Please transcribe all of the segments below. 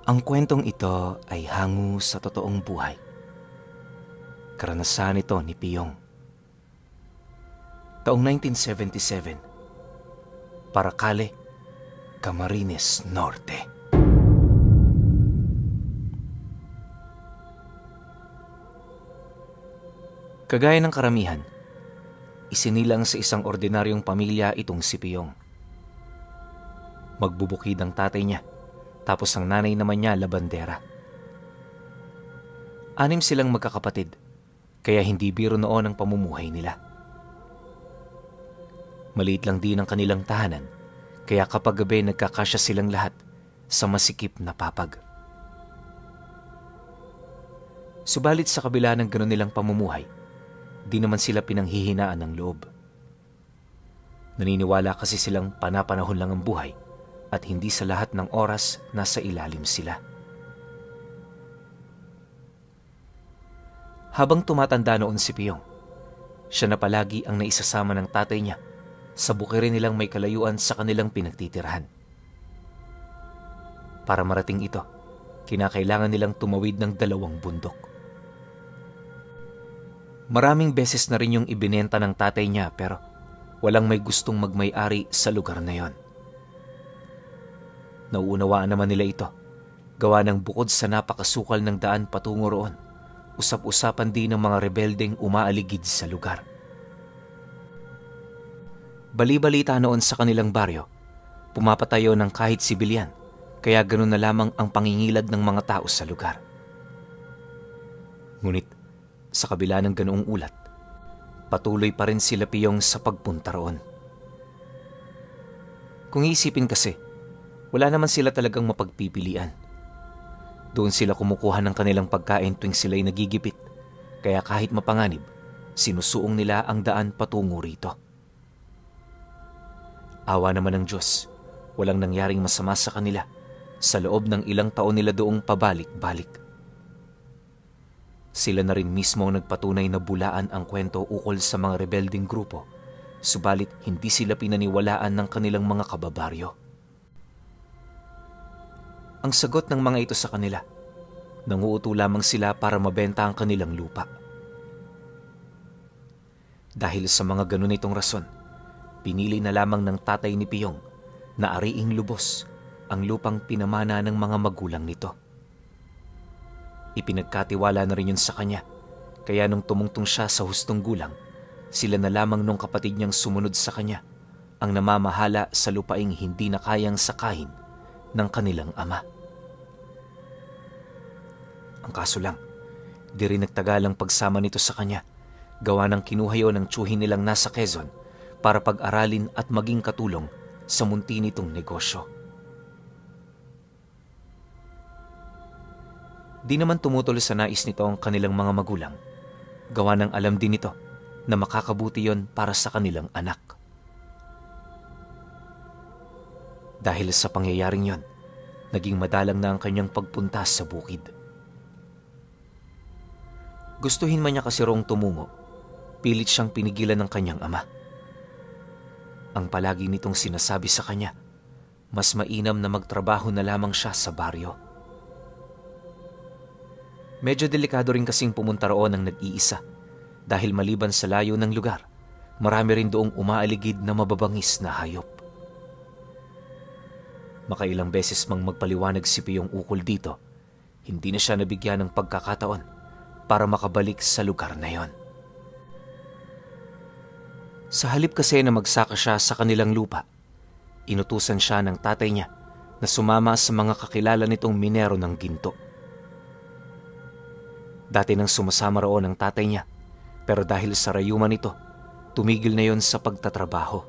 Ang kwentong ito ay hango sa totoong buhay. Karanasan ito ni Piyong. Taong 1977, Paracale, Camarines Norte. Kagaya ng karamihan, isinilang sa isang ordinaryong pamilya itong si Piyong. Magbubukid ang tatay niya, tapos ang nanay naman niya labandera. 6 silang magkakapatid, kaya hindi biro noon ang pamumuhay nila. Maliit lang din ang kanilang tahanan, kaya kapag gabi nagkakasya silang lahat sa masikip na papag. Subalit sa kabila ng gano'n nilang pamumuhay, di naman sila pinanghihinaan ng loob. Naniniwala kasi silang panapanahon lang ang buhay at hindi sa lahat ng oras nasa ilalim sila. Habang tumatanda noon si Piyong, siya na palagi ang naisasama ng tatay niya sa bukirin nilang may kalayuan sa kanilang pinagtitirahan. Para marating ito, kinakailangan nilang tumawid ng 2 bundok. Maraming beses na rin yung ibinenta ng tatay niya pero walang may gustong magmay-ari sa lugar na yon. Nauunawaan naman nila ito, gawa ng bukod sa napakasukal ng daan patungo roon, usap-usapan din ng mga rebeldeng umaaligid sa lugar. Bali-balita noon sa kanilang baryo, pumapatayo ng kahit sibilyan, kaya ganun na lamang ang pangingilad ng mga tao sa lugar. Ngunit, sa kabila ng ganoong ulat, patuloy pa rin sila Piyong sa pagpunta roon. Kung iisipin kasi, wala naman sila talagang mapagpipilian. Doon sila kumukuha ng kanilang pagkain tuwing sila'y nagigipit, kaya kahit mapanganib, sinusuong nila ang daan patungo rito. Awa naman ng Diyos, walang nangyaring masama sa kanila sa loob ng ilang taon nila doong pabalik-balik. Sila na rin mismo ang nagpatunay na bulaan ang kwento ukol sa mga rebelding grupo, subalit hindi sila pinaniwalaan ng kanilang mga kababaryo. Ang sagot ng mga ito sa kanila, nanguuto lamang sila para mabenta ang kanilang lupa. Dahil sa mga ganun itong rason, pinili na lamang ng tatay ni Piyong na ariing lubos ang lupang pinamana ng mga magulang nito. Ipinagkatiwala na rin yun sa kanya, kaya nung tumungtong siya sa hustong gulang, sila na lamang nung kapatid niyang sumunod sa kanya ang namamahala sa lupaing hindi na kayang sakahin ng kanilang ama. Ang kaso lang, di rin nagtagal ang pagsama nito sa kanya, gawa ng kinuha yun ng tiyuhin nilang nasa Quezon para pag-aralin at maging katulong sa munti nitong negosyo. Di naman tumutol sa nais nito ang kanilang mga magulang, gawa ng alam din nito na makakabuti yon para sa kanilang anak. Dahil sa pangyayaring yon, naging madalang na ang kanyang pagpunta sa bukid. Gustuhin man niya kasi rong tumungo, pilit siyang pinigilan ng kanyang ama. Ang palagi nitong sinasabi sa kanya, mas mainam na magtrabaho na lamang siya sa baryo. Medyo delikado rin kasing pumunta roon ng nag-iisa dahil maliban sa layo ng lugar, marami rin doong umaaligid na mababangis na hayop. Makailang beses mang magpaliwanag si Piyong ukol dito, hindi na siya nabigyan ng pagkakataon para makabalik sa lugar na yon. Sa halip kasi na magsaka siya sa kanilang lupa, inutusan siya ng tatay niya na sumama sa mga kakilala nitong minero ng ginto. Dati nang sumasama roon ang tatay niya, pero dahil sa rayuman nito, tumigil na yon sa pagtatrabaho.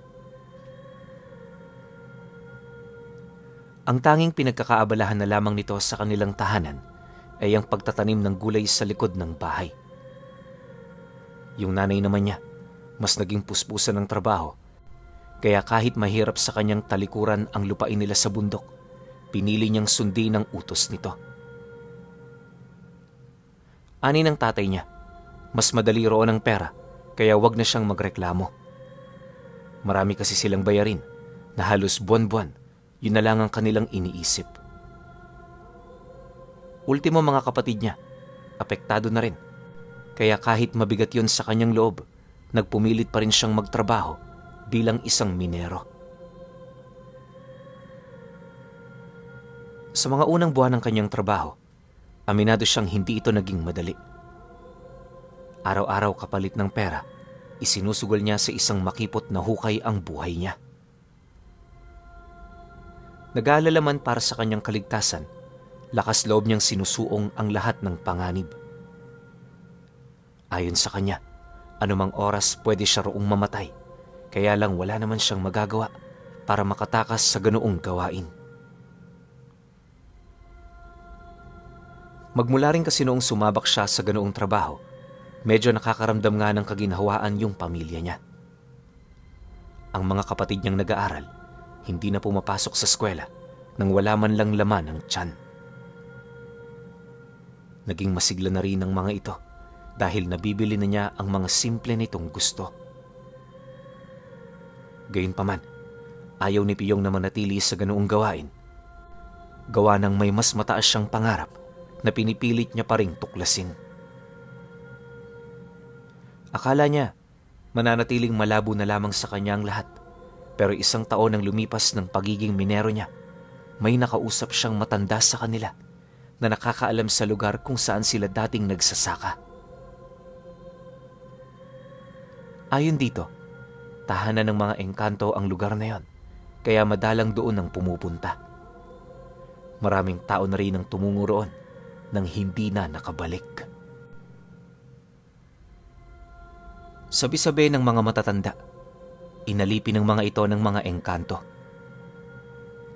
Ang tanging pinagkakaabalahan na lamang nito sa kanilang tahanan ay ang pagtatanim ng gulay sa likod ng bahay. Yung nanay naman niya, mas naging puspusan ng trabaho, kaya kahit mahirap sa kanyang talikuran ang lupain nila sa bundok, pinili niyang sundin ang utos nito. Ani ng tatay niya, mas madali roon ang pera, kaya wag na siyang magreklamo. Marami kasi silang bayarin na halos buwan-buwan, yun na lang ang kanilang iniisip. Ultimo mga kapatid niya, apektado na rin. Kaya kahit mabigat yun sa kanyang loob, nagpumilit pa rin siyang magtrabaho bilang isang minero. Sa mga unang buwan ng kanyang trabaho, aminado siyang hindi ito naging madali. Araw-araw kapalit ng pera, isinusugol niya sa isang makipot na hukay ang buhay niya. Nag-aalala man para sa kanyang kaligtasan, lakas loob niyang sinusuong ang lahat ng panganib. Ayon sa kanya, anumang oras pwede siya roong mamatay, kaya lang wala naman siyang magagawa para makatakas sa ganoong gawain. Magmula rin kasi noong sumabak siya sa ganoong trabaho, medyo nakakaramdam nga ng kaginhawaan yung pamilya niya. Ang mga kapatid niyang nag-aaral, hindi na pumapasok sa eskwela nang wala man lang laman ng tiyan. Naging masigla na rin ang mga ito dahil nabibili na niya ang mga simple nitong gusto. Gayunpaman, ayaw ni Piyong na manatili sa ganoong gawain. Gawa ng may mas mataas siyang pangarap na pinipilit niya pa ring tuklasin. Akala niya, mananatiling malabo na lamang sa kanya ang lahat. Pero isang taon nang lumipas ng pagiging minero niya, may nakausap siyang matanda sa kanila na nakakaalam sa lugar kung saan sila dating nagsasaka. Ayon dito, tahanan ng mga engkanto ang lugar na yon, kaya madalang doon ang pumupunta. Maraming tao na rin ang tumungo roon nang hindi na nakabalik. Sabi-sabi ng mga matatanda, inalipin ng mga ito ng mga engkanto.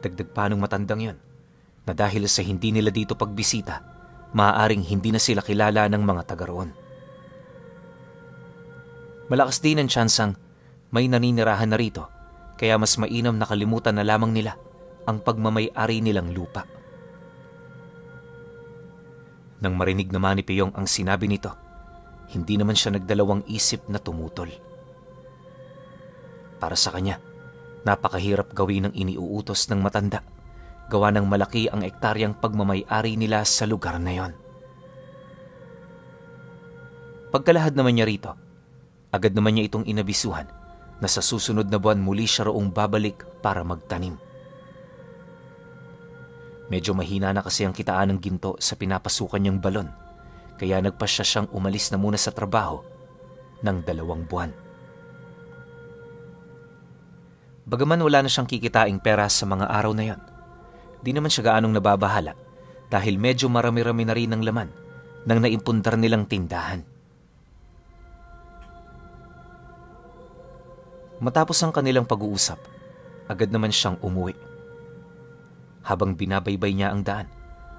Dagdag pa ng matandang yon, na dahil sa hindi nila dito pagbisita, maaaring hindi na sila kilala ng mga taga roon. Malakas din ang tsansang may naninirahan na rito, kaya mas mainam na kalimutan na lamang nila ang pagmamay-ari nilang lupa. Nang marinig naman ni Piyong ang sinabi nito, hindi naman siya nagdalawang isip na tumutol. Para sa kanya, napakahirap gawin ang iniuutos ng matanda, gawa ng malaki ang ektaryang pagmamay-ari nila sa lugar na yon. Pagkalahad naman niya rito, agad naman niya itong inabisuhan na sa susunod na buwan muli siya roong babalik para magtanim. Medyo mahina na kasi ang kitaan ng ginto sa pinapasukan niyang balon, kaya nagpasya siyang umalis na muna sa trabaho ng 2 buwan. Bagaman wala na siyang kikitaing pera sa mga araw na yon, di naman siya gaanong nababahala dahil medyo marami-rami na rin ang laman ng naimpundar nilang tindahan. Matapos ang kanilang pag-uusap, agad naman siyang umuwi. Habang binabaybay niya ang daan,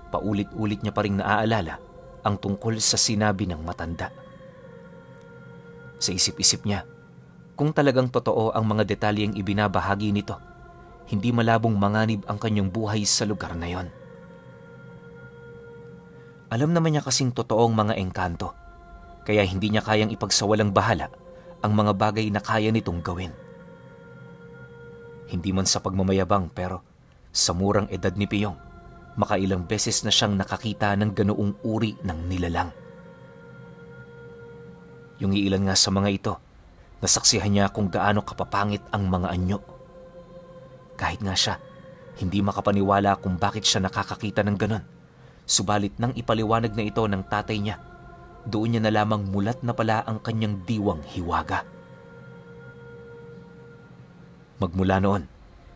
paulit-ulit niya pa ring naaalala ang tungkol sa sinabi ng matanda. Sa isip-isip niya, kung talagang totoo ang mga detalyeng ibinabahagi nito, hindi malabong manganib ang kanyang buhay sa lugar na yon. Alam naman niya kasing totoong mga engkanto, kaya hindi niya kayang ipagsawalang bahala ang mga bagay na kaya nitong gawin. Hindi man sa pagmamayabang pero sa murang edad ni Piyong, makailang beses na siyang nakakita ng ganoong uri ng nilalang. Yung iilan nga sa mga ito, nasaksihan niya kung gaano kapapangit ang mga anyo. Kahit nga siya, hindi makapaniwala kung bakit siya nakakakita ng ganon. Subalit nang ipaliwanag na ito ng tatay niya, doon niya na lamang mulat na pala ang kanyang diwang hiwaga. Magmula noon,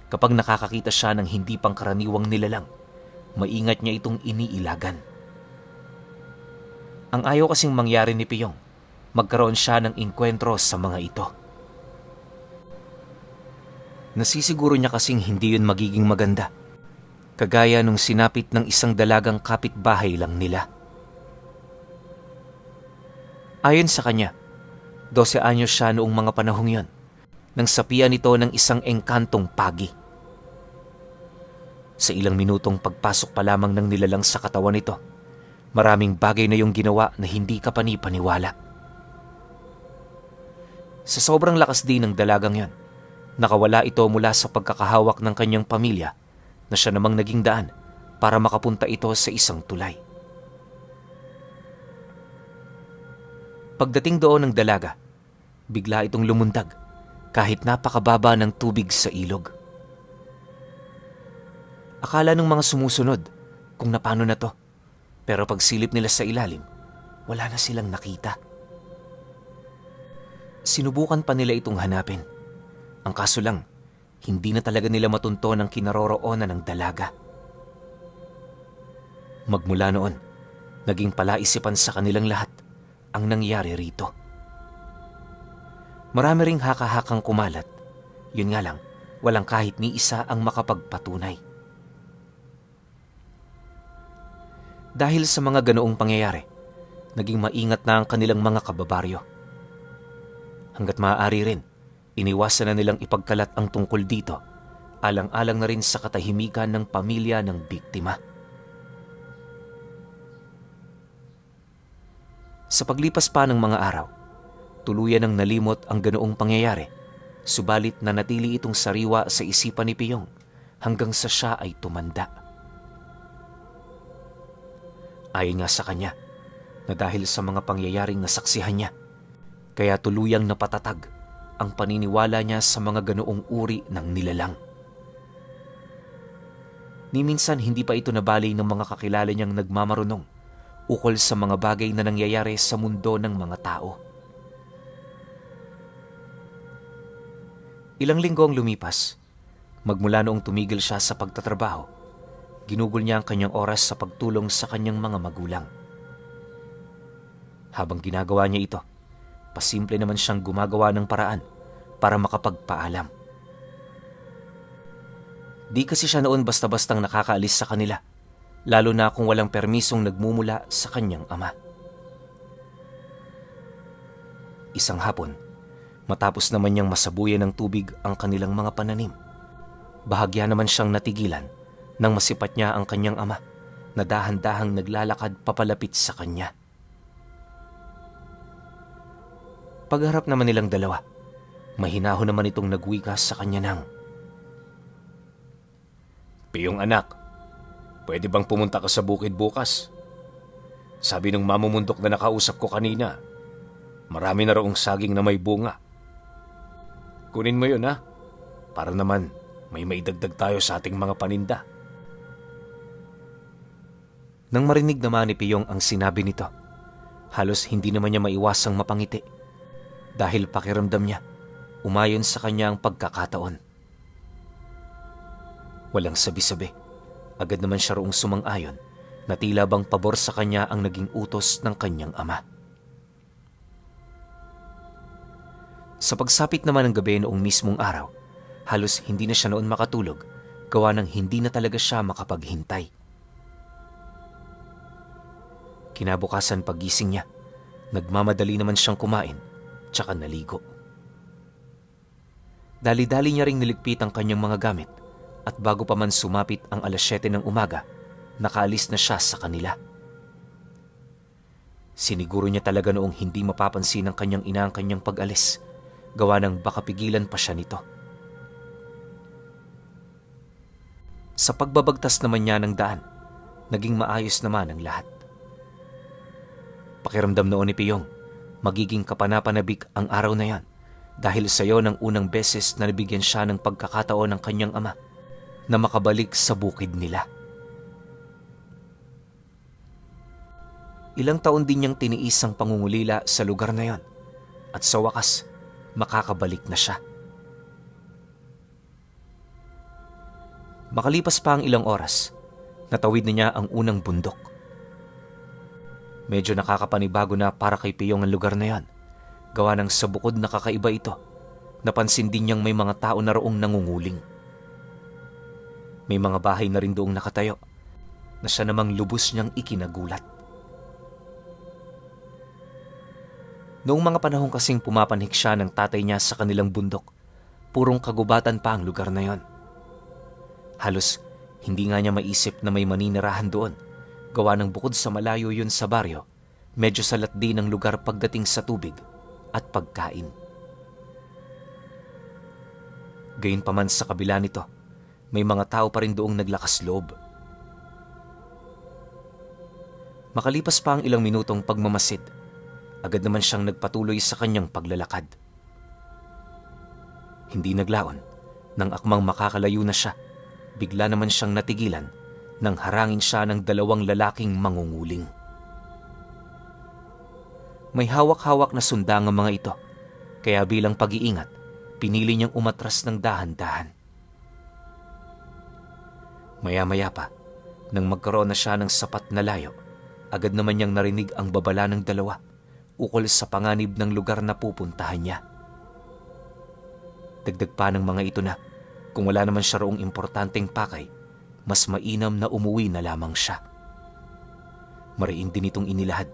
kapag nakakakita siya ng hindi pangkaraniwang nilalang, maingat niya itong iniilagan. Ang ayaw kasing mangyari ni Piyong, magkaroon siya ng inkwentro sa mga ito. Nasisiguro niya kasing hindi yun magiging maganda, kagaya nung sinapit ng isang dalagang kapitbahay lang nila. Ayon sa kanya, 12 anyos siya noong mga panahong yon, nang sapian ito ng isang engkantong pagi. Sa ilang minutong pagpasok pa lamang ng nilalang sa katawan nito, maraming bagay na yung ginawa na hindi ka panipaniwala. Sa sobrang lakas din ng dalagang yon, nakawala ito mula sa pagkakahawak ng kanyang pamilya na siya namang naging daan para makapunta ito sa isang tulay. Pagdating doon ng dalaga, bigla itong lumundag kahit napakababa ng tubig sa ilog. Akala ng mga sumusunod kung napano na to, pero pagsilip nila sa ilalim, wala na silang nakita. Sinubukan pa nila itong hanapin. Ang kaso lang, hindi na talaga nila matunton ang kinaroroonan ng dalaga. Magmula noon, naging palaisipan sa kanilang lahat ang nangyari rito. Marami ring haka-hakang kumalat. Yun nga lang, walang kahit ni isa ang makapagpatunay. Dahil sa mga ganoong pangyayari, naging maingat na ang kanilang mga kababaryo. Hanggat maaari rin, iniwasan na nilang ipagkalat ang tungkol dito, alang-alang na rin sa katahimikan ng pamilya ng biktima. Sa paglipas pa ng mga araw, tuluyan ng nalimot ang ganoong pangyayari, subalit nanatili itong sariwa sa isipan ni Piyong hanggang sa siya ay tumanda. Ayon nga sa kanya, na dahil sa mga pangyayaring nasaksihan niya, kaya tuluyang napatatag ang paniniwala niya sa mga ganoong uri ng nilalang. Ni minsan hindi pa ito nabali ng mga kakilala niyang nagmamarunong ukol sa mga bagay na nangyayari sa mundo ng mga tao. Ilang linggo ang lumipas, magmula noong tumigil siya sa pagtatrabaho, ginugol niya ang kanyang oras sa pagtulong sa kanyang mga magulang. Habang ginagawa niya ito, pasimple naman siyang gumagawa ng paraan para makapagpaalam. Di kasi siya noon basta-bastang nakakaalis sa kanila, lalo na kung walang permisong nagmumula sa kanyang ama. Isang hapon, matapos naman niyang masabuyan ng tubig ang kanilang mga pananim, bahagya naman siyang natigilan nang masipat niya ang kanyang ama na dahan-dahang naglalakad papalapit sa kanya. Pagharap naman nilang dalawa, mahinahon naman itong nagwika sa kanya ng, "Piyong anak, pwede bang pumunta ka sa bukid bukas? Sabi ng mamumundok na nakausap ko kanina, marami na raong saging na may bunga. Kunin mo yun ha, para naman may maidagdag tayo sa ating mga paninda." Nang marinig naman ni Piyong ang sinabi nito, halos hindi naman niya maiwasang mapangiti dahil pakiramdam niya umayon sa kanya ang pagkakataon. Walang sabi-sabi, agad naman siya roong sumang-ayon na tila bang pabor sa kanya ang naging utos ng kanyang ama. Sa pagsapit naman ng gabi noong mismong araw, halos hindi na siya noon makatulog, gawa ng hindi na talaga siya makapaghintay. Kinabukasan paggising niya, nagmamadali naman siyang kumain, tsaka naligo. Dali-dali niya ring niligpit ang kanyang mga gamit at bago pa man sumapit ang 7:00 ng umaga, nakaalis na siya sa kanila. Siniguro niya talaga noong hindi mapapansin ng kanyang ina ang kanyang pag-alis, gawa ng baka pigilan pa siya nito. Sa pagbabagtas naman niya ng daan, naging maayos naman ang lahat. Pakiramdam noon ni Piyong, magiging kapanapanabik ang araw na yan dahil sa iyo ng unang beses na nabigyan siya ng pagkakataon ng kanyang ama na makabalik sa bukid nila. Ilang taon din niyang tiniis ang pangungulila sa lugar na yon at sa wakas, makakabalik na siya. Makalipas pa ang ilang oras, natawid na niya ang unang bundok. Medyo nakakapanibago na para kay Piyong ang lugar na yan, gawa ng sa bukod na kakaiba ito, napansin din niyang may mga tao na roong nangunguling. May mga bahay na rin doong nakatayo, na siya namang lubos niyang ikinagulat. Noong mga panahon kasing pumapanhik siya ng tatay niya sa kanilang bundok, purong kagubatan pa ang lugar na yon. Halos hindi nga niya maisip na may maninirahan doon, gawa ng bukod sa malayo yun sa baryo, medyo salat din ang lugar pagdating sa tubig at pagkain. Gayunpaman sa kabila nito, may mga tao pa rin doong naglakas loob. Makalipas pa ang ilang minutong pagmamasid, agad naman siyang nagpatuloy sa kanyang paglalakad. Hindi naglaon, nang akmang makakalayo na siya, bigla naman siyang natigilan nang harangin siya ng dalawang lalaking mangunguling. May hawak-hawak na sundang ang mga ito, kaya bilang pag-iingat, pinili niyang umatras ng dahan-dahan. Maya-maya pa, nang magkaroon na siya ng sapat na layo, agad naman niyang narinig ang babala ng dalawa ukol sa panganib ng lugar na pupuntahan niya. Dagdag pa ng mga ito na, kung wala naman siya roong importanteng pakay, mas mainam na umuwi na lamang siya. Mariin din itong inilahad.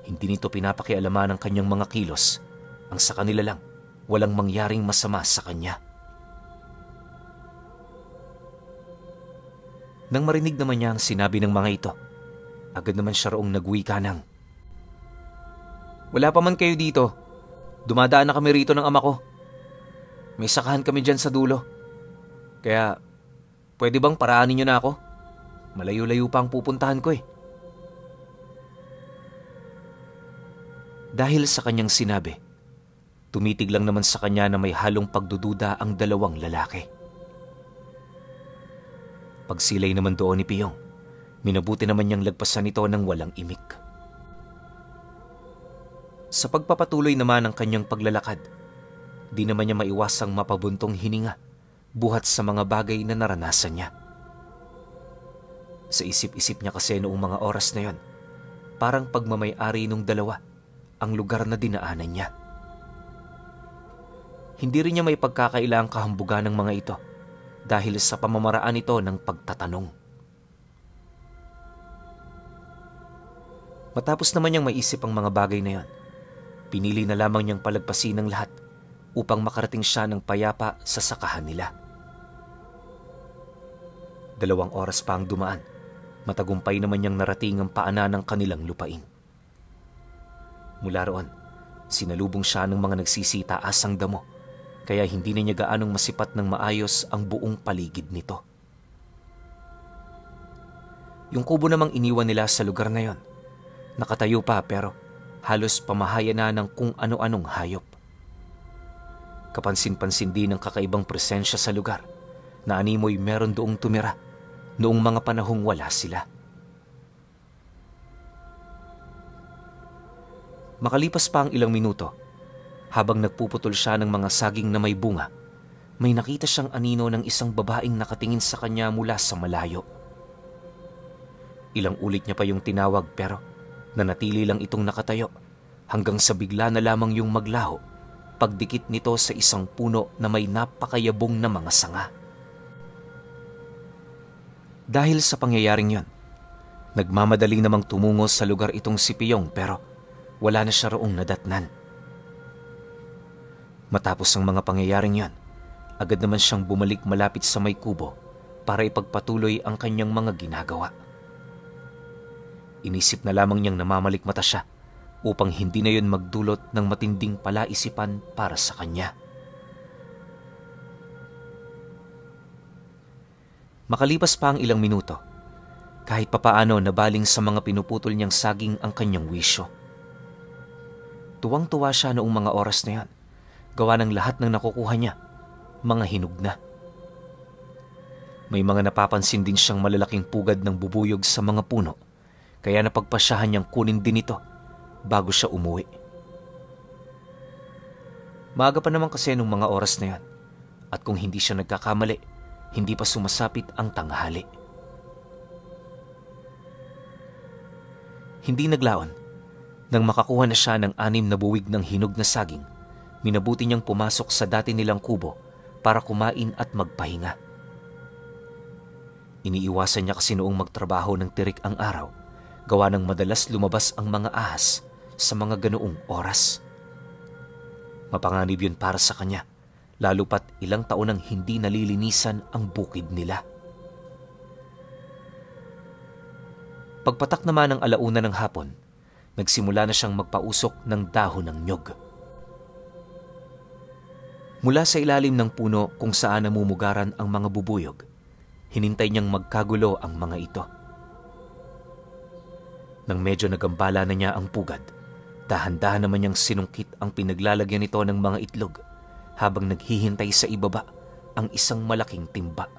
Hindi nito pinapakialaman ang kanyang mga kilos. Ang sa kanila lang, walang mangyaring masama sa kanya. Nang marinig naman niya ang sinabi ng mga ito, agad naman siya roong nagwika ng, "Wala pa man kayo dito. Dumadaan na kami rito ng ama ko. May sakahan kami dyan sa dulo. Kaya, pwede bang paraanin niyo na ako? Malayo-layo pa ang pupuntahan ko eh." Dahil sa kanyang sinabi, tumitig lang naman sa kanya na may halong pagdududa ang dalawang lalaki. Pagsilay naman doon ni Piyong, minabuti naman niyang lagpasan ito ng walang imik. Sa pagpapatuloy naman ng kanyang paglalakad, di naman niya maiwasang mapabuntong hininga buhat sa mga bagay na naranasan niya. Sa isip-isip niya kasi noong mga oras na yon, parang pagmamay-ari nung dalawa ang lugar na dinaanan niya. Hindi rin niya may pagkakailang kahambugan ng mga ito dahil sa pamamaraan ito ng pagtatanong. Matapos naman niyang maisip ang mga bagay na yon, pinili na lamang niyang palagpasin ng lahat upang makarating siya ng payapa sa sakahan nila. 2 oras pa ang dumaan, matagumpay naman niyang narating ang paanan ng kanilang lupain. Mula roon, sinalubong siya ng mga nagsisitaasang damo, kaya hindi na niya gaanong masipat ng maayos ang buong paligid nito. Yung kubo namang iniwan nila sa lugar na yon, nakatayo pa pero halos pamahaya na ng kung ano-anong hayop. Kapansin-pansin din ang kakaibang presensya sa lugar na animoy meron doong tumira noong mga panahong wala sila. Makalipas pa ang ilang minuto, habang nagpuputol siya ng mga saging na may bunga, may nakita siyang anino ng isang babaeng nakatingin sa kanya mula sa malayo. Ilang ulit niya pa yung tinawag pero nanatili lang itong nakatayo hanggang sa bigla na lamang yung maglaho pagdikit nito sa isang puno na may napakayabong na mga sanga. Dahil sa pangyayaring yon, nagmamadaling namang tumungo sa lugar itong si Piyong pero wala na siya roong nadatnan. Matapos ang mga pangyayaring yon, agad naman siyang bumalik malapit sa may kubo para ipagpatuloy ang kanyang mga ginagawa. Inisip na lamang niyang namamalikmata siya upang hindi na yun magdulot ng matinding palaisipan para sa kanya. Makalipas pa ang ilang minuto, kahit papaano nabaling sa mga pinuputol niyang saging ang kanyang wisyo. Tuwang-tuwa siya noong mga oras na yan, gawa ng lahat ng nakukuha niya, mga hinog na. May mga napapansin din siyang malalaking pugad ng bubuyog sa mga puno, kaya napagpasyahan niyang kunin din ito bago siya umuwi. Maaga pa naman kasi nung mga oras na yan, at kung hindi siya nagkakamali, hindi pa sumasapit ang tanghali. Hindi naglaon. Nang makakuha na siya ng 6 na buwig ng hinog na saging, minabuti niyang pumasok sa dati nilang kubo para kumain at magpahinga. Iniiwasan niya kasi noong magtrabaho ng tirik ang araw, gawa ng madalas lumabas ang mga ahas sa mga ganoong oras. Mapanganib yun para sa kanya, lalo pat ilang taon nang hindi nalilinisan ang bukid nila. Pagpatak naman ng 1:00 ng hapon, nagsimula na siyang magpausok ng dahon ng nyog. Mula sa ilalim ng puno kung saan namumugaran ang mga bubuyog, hinintay niyang magkagulo ang mga ito. Nang medyo nagambala na niya ang pugad, Dahan-dahan naman niyang sinungkit ang pinaglalagyan nito ng mga itlog habang naghihintay sa ibaba ang isang malaking timba.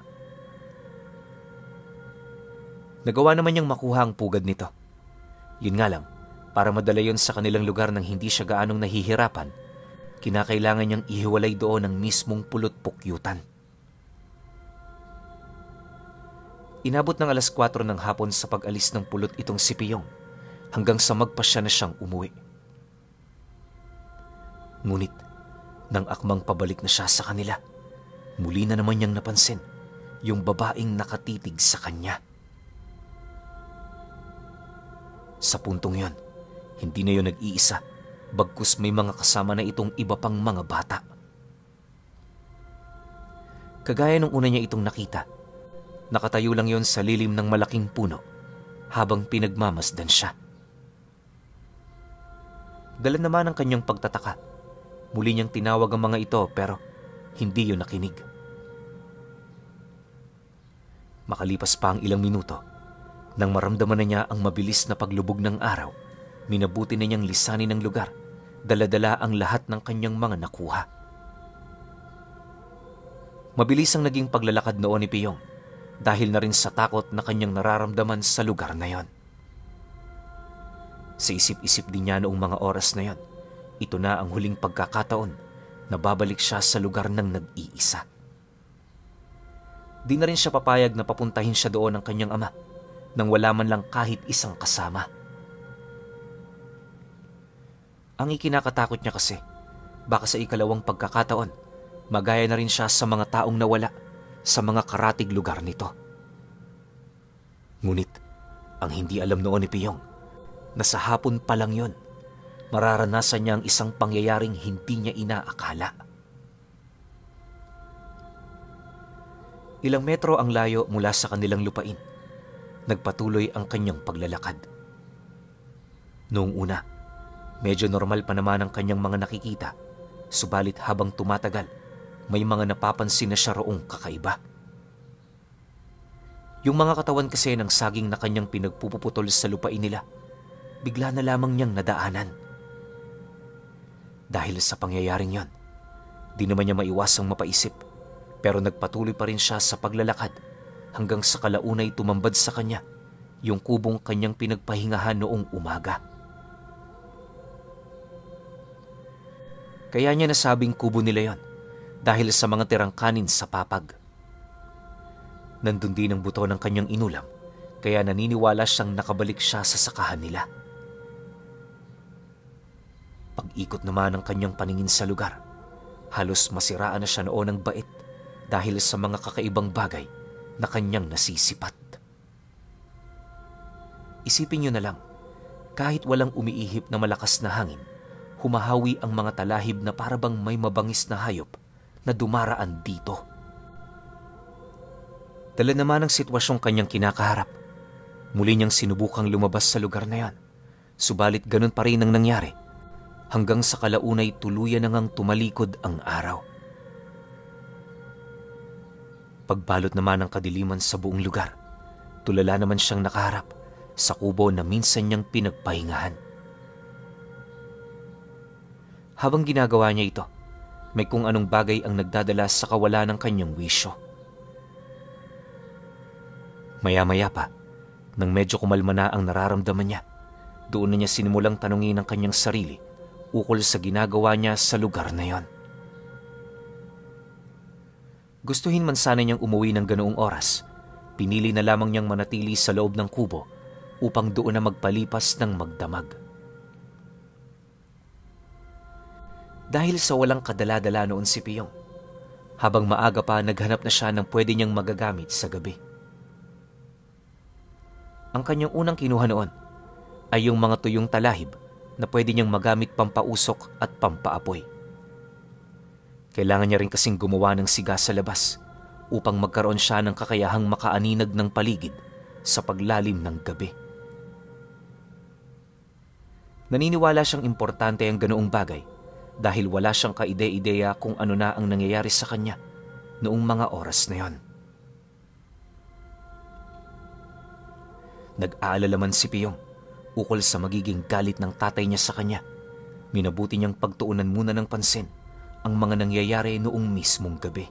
Nagawa naman niyang makuha ang pugad nito. Yun nga lang, para madala yon sa kanilang lugar nang hindi siya gaanong nahihirapan, kinakailangan niyang ihiwalay doon ang mismong pulot-pukyutan. Inabot ng 4:00 ng hapon sa pag-alis ng pulot itong si Piyong hanggang sa magpasya na siyang umuwi. Ngunit, nang akmang pabalik na siya sa kanila, muli na naman niyang napansin yung babaeng nakatitig sa kanya. Sa puntong yon, hindi na yon nag-iisa, bagkus may mga kasama na itong iba pang mga bata. Kagaya nung una niya itong nakita, nakatayo lang yon sa lilim ng malaking puno habang pinagmamasdan siya. Dala naman ang kanyang pagtataka. Muli niyang tinawag ang mga ito pero hindi yon nakinig. Makalipas pa ang ilang minuto, nang maramdaman na niya ang mabilis na paglubog ng araw, minabuti na niyang lisanin ang lugar, dala-dala ang lahat ng kanyang mga nakuha. Mabilis ang naging paglalakad noon ni Piyong dahil na rin sa takot na kanyang nararamdaman sa lugar na yon. Sa isip-isip din niya noong mga oras na yon, ito na ang huling pagkakataon na babalik siya sa lugar ng nag-iisa. Di na rin siya papayag na papuntahin siya doon ng kanyang ama nang wala man lang kahit isang kasama. Ang ikinakatakot niya kasi, baka sa ikalawang pagkakataon, magaya na rin siya sa mga taong nawala sa mga karatig lugar nito. Ngunit, ang hindi alam noon ni Piyong, na sa hapon pa lang yon, mararanasan niya ang isang pangyayaring hindi niya inaakala. Ilang metro ang layo mula sa kanilang lupain. Nagpatuloy ang kanyang paglalakad. Noong una, medyo normal pa naman ang kanyang mga nakikita, subalit habang tumatagal, may mga napapansin na siya roong kakaiba. Yung mga katawan kasi ng saging na kanyang pinagpuputol sa lupain nila, bigla na lamang niyang nadaanan. Dahil sa pangyayaring yon, di naman niya maiwasang mapaisip, pero nagpatuloy pa rin siya sa paglalakad hanggang sa kalaunay tumambad sa kanya yung kubong kanyang pinagpahingahan noong umaga. Kaya niya nasabing kubo nila yon dahil sa mga tirang kanin sa papag. Nandun din ang buto ng kanyang inulam, kaya naniniwala siyang nakabalik siya sa sakahan nila. Pag-ikot naman ng kanyang paningin sa lugar, halos masiraan na siya noon ng bait dahil sa mga kakaibang bagay na kanyang nasisipat. Isipin niyo na lang, kahit walang umiihip na malakas na hangin, humahawi ang mga talahib na parabang may mabangis na hayop na dumaraan dito. Dala naman ang sitwasyong kanyang kinakaharap. Muli niyang sinubukang lumabas sa lugar na yan, subalit ganun pa rin ang nangyari. Hanggang sa kalaunay tuluyan na ngang tumalikod ang araw. Pagbalot naman ng kadiliman sa buong lugar, tulala naman siyang nakaharap sa kubo na minsan niyang pinagpahingahan. Habang ginagawa niya ito, may kung anong bagay ang nagdadala sa kawalan ng kanyang wisyo. Maya-maya pa, nang medyo kumalma na ang nararamdaman niya, doon na niya sinimulang tanungin ang kanyang sarili ukol sa ginagawa niya sa lugar na yon. Gustuhin man sana niyang umuwi ng ganoong oras, pinili na lamang niyang manatili sa loob ng kubo upang doon na magpalipas ng magdamag. Dahil sa walang kadala-dala noon si Piyong, habang maaga pa naghanap na siya ng pwede niyang magagamit sa gabi. Ang kanyang unang kinuha noon ay yung mga tuyong talahib na pwede niyang magamit pampausok at pampaapoy. Kailangan niya rin kasing gumawa ng siga sa labas upang magkaroon siya ng kakayahang makaaninag ng paligid sa paglalim ng gabi. Naniniwala siyang importante ang ganoong bagay dahil wala siyang kaide-ideya kung ano na ang nangyayari sa kanya noong mga oras na yon. Nag-aalala man si Piyong ukol sa magiging galit ng tatay niya sa kanya minabuti niyang pagtuunan muna ng pansin ang mga nangyayari noong mismong gabi.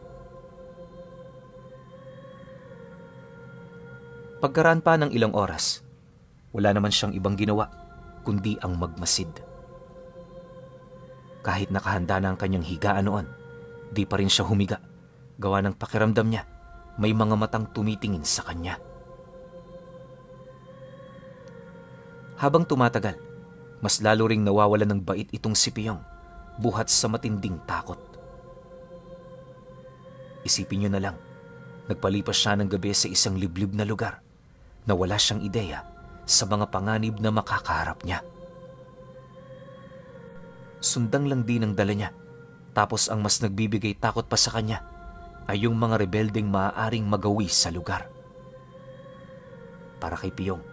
Pagkaraan pa ng ilang oras, wala naman siyang ibang ginawa kundi ang magmasid. Kahit nakahanda na ang kanyang higaan noon, di pa rin siya humiga, gawa ng pakiramdam niya may mga matang tumitingin sa kanya. Habang tumatagal, mas lalo ring nawawala ng bait itong si Piyong, buhat sa matinding takot. Isipin niyo na lang, nagpalipas siya ng gabi sa isang liblib na lugar na wala siyang ideya sa mga panganib na makakaharap niya. Sundang lang din ang dala niya, tapos ang mas nagbibigay takot pa sa kanya ay yung mga rebeldeng maaaring magawi sa lugar. Para kay Piyong,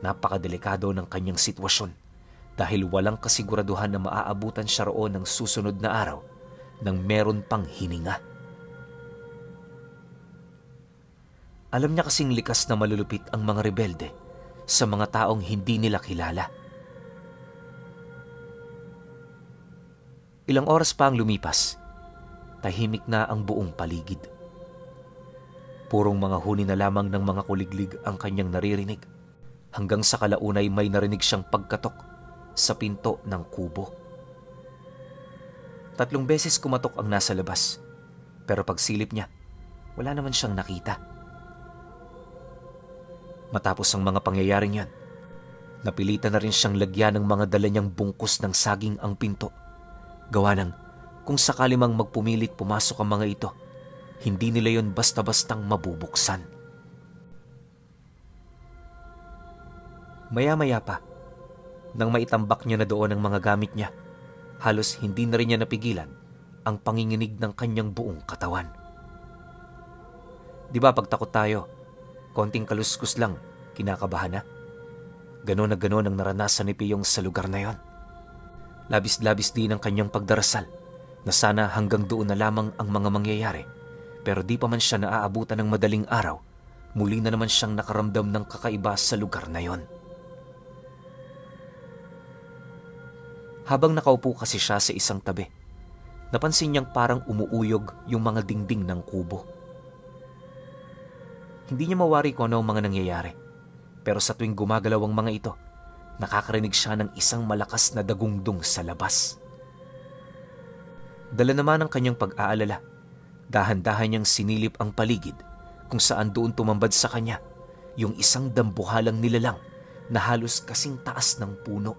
napakadelikado ng kanyang sitwasyon dahil walang kasiguraduhan na maaabutan siya roon ng susunod na araw nang meron pang hininga. Alam niya kasing likas na malulupit ang mga rebelde sa mga taong hindi nila kilala. Ilang oras pa ang lumipas, tahimik na ang buong paligid. Purong mga huni na lamang ng mga kuliglig ang kanyang naririnig, hanggang sa kalaunay may narinig siyang pagkatok sa pinto ng kubo. 3 beses kumatok ang nasa labas, pero pagsilip niya, wala naman siyang nakita. Matapos ang mga pangyayaring yan, napilitan na rin siyang lagyan ng mga dala niyang bungkus ng saging ang pinto. Gawa ng kung sakali mang magpumilit pumasok ang mga ito, hindi nila yon basta-bastang mabubuksan. Maya-maya pa, nang maitambak niya na doon ang mga gamit niya, halos hindi na rin niya napigilan ang panginginig ng kanyang buong katawan. Di ba pagtakot tayo, konting kaluskus lang, kinakabahan na? Ganon na ganon ang naranasan ni Piyong sa lugar na yon. Labis-labis din ang kanyang pagdarasal na sana hanggang doon na lamang ang mga mangyayari, pero di pa man siya naaabutan ng madaling araw, muli na naman siyang nakaramdam ng kakaiba sa lugar na yon. Habang nakaupo kasi siya sa isang tabi, napansin niyang parang umuuyog yung mga dingding ng kubo. Hindi niya mawari kung ano ang mga nangyayari, pero sa tuwing gumagalaw ang mga ito, nakakarinig siya ng isang malakas na dagungdong sa labas. Dala naman ang kanyang pag-aalala, dahan-dahan niyang sinilip ang paligid kung saan doon tumambad sa kanya yung isang dambuhalang nilalang na halos kasing taas ng puno.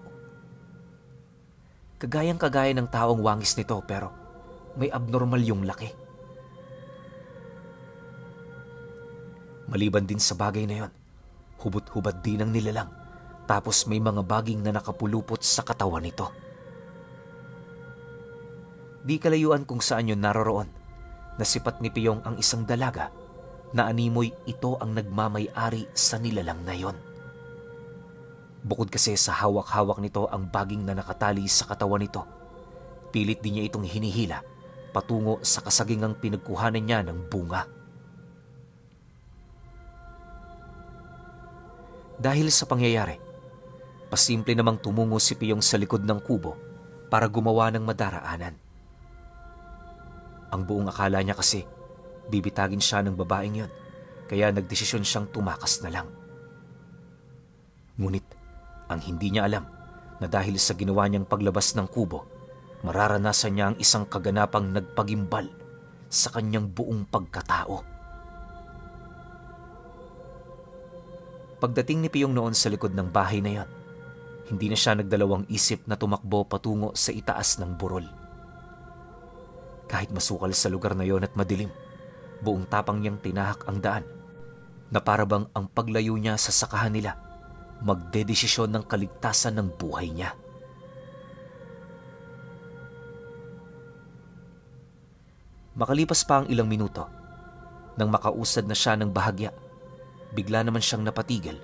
Kagayang-kagaya ng taong wangis nito pero may abnormal yung laki. Maliban din sa bagay na yon, hubot-hubad din ang nilalang, tapos may mga baging na nakapulupot sa katawan nito. Di kalayuan kung saan yun naroroon, nasipat ni Piyong ang isang dalaga na animoy ito ang nagmamay-ari sa nilalang na yon. Bukod kasi sa hawak-hawak nito ang baging na nakatali sa katawan nito, pilit din niya itong hinihila patungo sa kasagingang pinagkuhanan niya ng bunga. Dahil sa pangyayari, pasimple namang tumungo si Piyong sa likod ng kubo para gumawa ng madaraanan. Ang buong akala niya kasi, bibitagin siya ng babaeng yon, kaya nagdesisyon siyang tumakas na lang. Ngunit, ang hindi niya alam na dahil sa ginawa niyang paglabas ng kubo, mararanasan niya ang isang kaganapang nagpagimbal sa kanyang buong pagkatao. Pagdating ni Piyong noon sa likod ng bahay na yon, hindi na siya nagdalawang isip na tumakbo patungo sa itaas ng burol. Kahit masukal sa lugar na yon at madilim, buong tapang niyang tinahak ang daan na parabang ang paglayo niya sa sakahan nila magdedesisyon ng kaligtasan ng buhay niya. Makalipas pa ang ilang minuto, nang makausad na siya ng bahagya, bigla naman siyang napatigil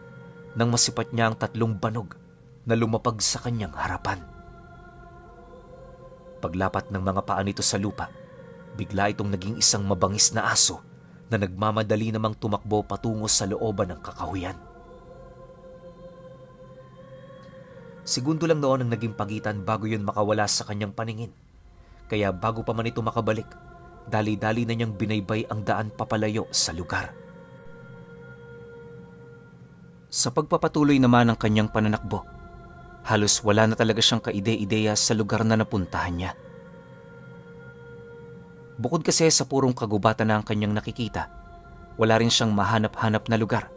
nang masipat niya ang 3 banog na lumapag sa kanyang harapan. Paglapat ng mga paa nito sa lupa, bigla itong naging isang mabangis na aso na nagmamadali namang tumakbo patungo sa looban ng kakahuyan. Segundo lang noon ang naging pagitan bago yun makawala sa kanyang paningin. Kaya bago pa man ito makabalik, dali-dali na niyang binaybay ang daan papalayo sa lugar. Sa pagpapatuloy naman ng kanyang pananakbo, halos wala na talaga siyang kaide-ideya sa lugar na napuntahan niya. Bukod kasi sa purong kagubatan na ang kanyang nakikita, wala rin siyang mahanap-hanap na lugar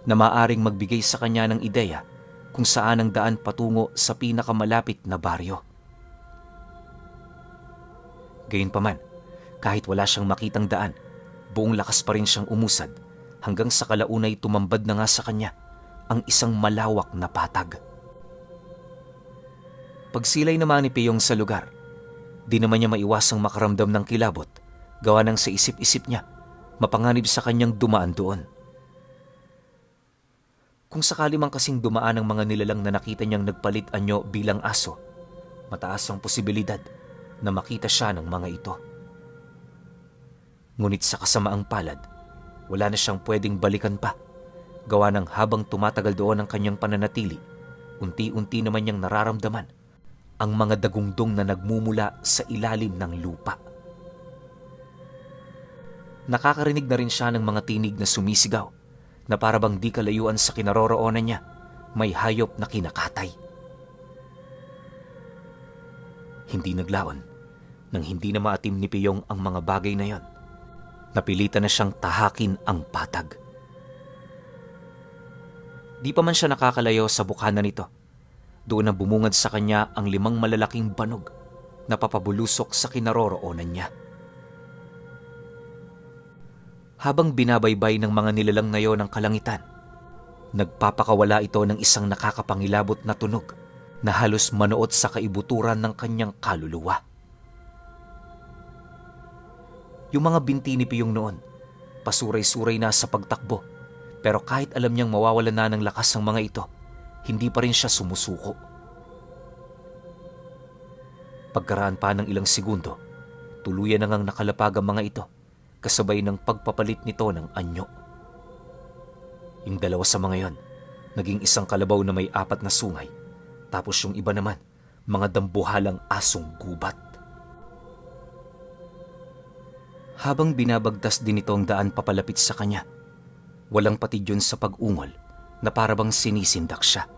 na maaring magbigay sa kanya ng ideya kung saan ang daan patungo sa pinakamalapit na baryo. Gayunpaman, kahit wala siyang makitang daan, buong lakas pa rin siyang umusad hanggang sa kalaunay tumambad na nga sa kanya ang isang malawak na patag. Pagsilay naman ni Piyong sa lugar, di naman niya maiwasang makaramdam ng kilabot gawa ng sa isip-isip niya mapanganib sa kanyang dumaan doon. Kung sakali man kasing dumaan ang mga nilalang na nakita niyang nagpalit anyo bilang aso, mataas ang posibilidad na makita siya ng mga ito. Ngunit sa kasamaang palad, wala na siyang pwedeng balikan pa. Gawa ng habang tumatagal doon ang kanyang pananatili, unti-unti naman niyang nararamdaman ang mga dagungdong na nagmumula sa ilalim ng lupa. Nakakarinig na rin siya ng mga tinig na sumisigaw na parabang di kalayuan sa kinaroroonan niya, may hayop na kinakatay. Hindi naglaon nang hindi na maatim ni Piyong ang mga bagay na yon. Napilitan na siyang tahakin ang patag. Di pa man siya nakakalayo sa bukana nito, doon na bumungad sa kanya ang 5 malalaking banog na papabulusok sa kinaroroonan niya. Habang binabaybay ng mga nilalang na yon ang kalangitan, nagpapakawala ito ng isang nakakapangilabot na tunog na halos manuot sa kaibuturan ng kanyang kaluluwa. Yung mga binti ni Piyong noon, pasuray-suray na sa pagtakbo, pero kahit alam niyang mawawalan na ng lakas ang mga ito, hindi pa rin siya sumusuko. Pagkaraan pa ng ilang segundo, tuluyan na ngang nakalapag ang mga ito, kasabay ng pagpapalit nito ng anyo. Yung 2 sa mga yon, naging isang kalabaw na may 4 na sungay, tapos yung iba naman, mga dambuhalang asong gubat. Habang binabagtas din ito ang daan papalapit sa kanya, walang patid yun sa pag-ungol na parabang sinisindak siya.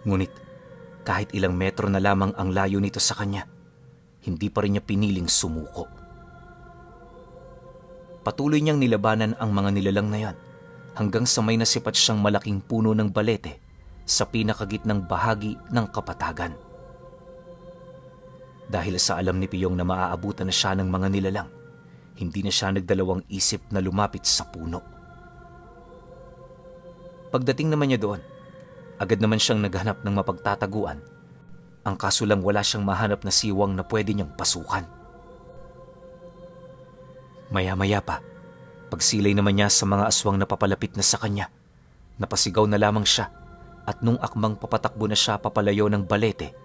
Ngunit kahit ilang metro na lamang ang layo nito sa kanya, hindi pa rin niya piniling sumuko. Patuloy niyang nilabanan ang mga nilalang na yan hanggang sa may nasipat siyang malaking puno ng balete sa pinakagitnang bahagi ng kapatagan. Dahil sa alam ni Piyong na maaabutan na siya ng mga nilalang, hindi na siya nagdalawang isip na lumapit sa puno. Pagdating naman niya doon, agad naman siyang naghanap ng mapagtataguan. Ang kaso lang wala siyang mahanap na siwang na pwede niyang pasukan. Maya-maya pa, pagsilay naman niya sa mga aswang na papalapit na sa kanya, napasigaw na lamang siya at nung akmang papatakbo na siya papalayo ng balete,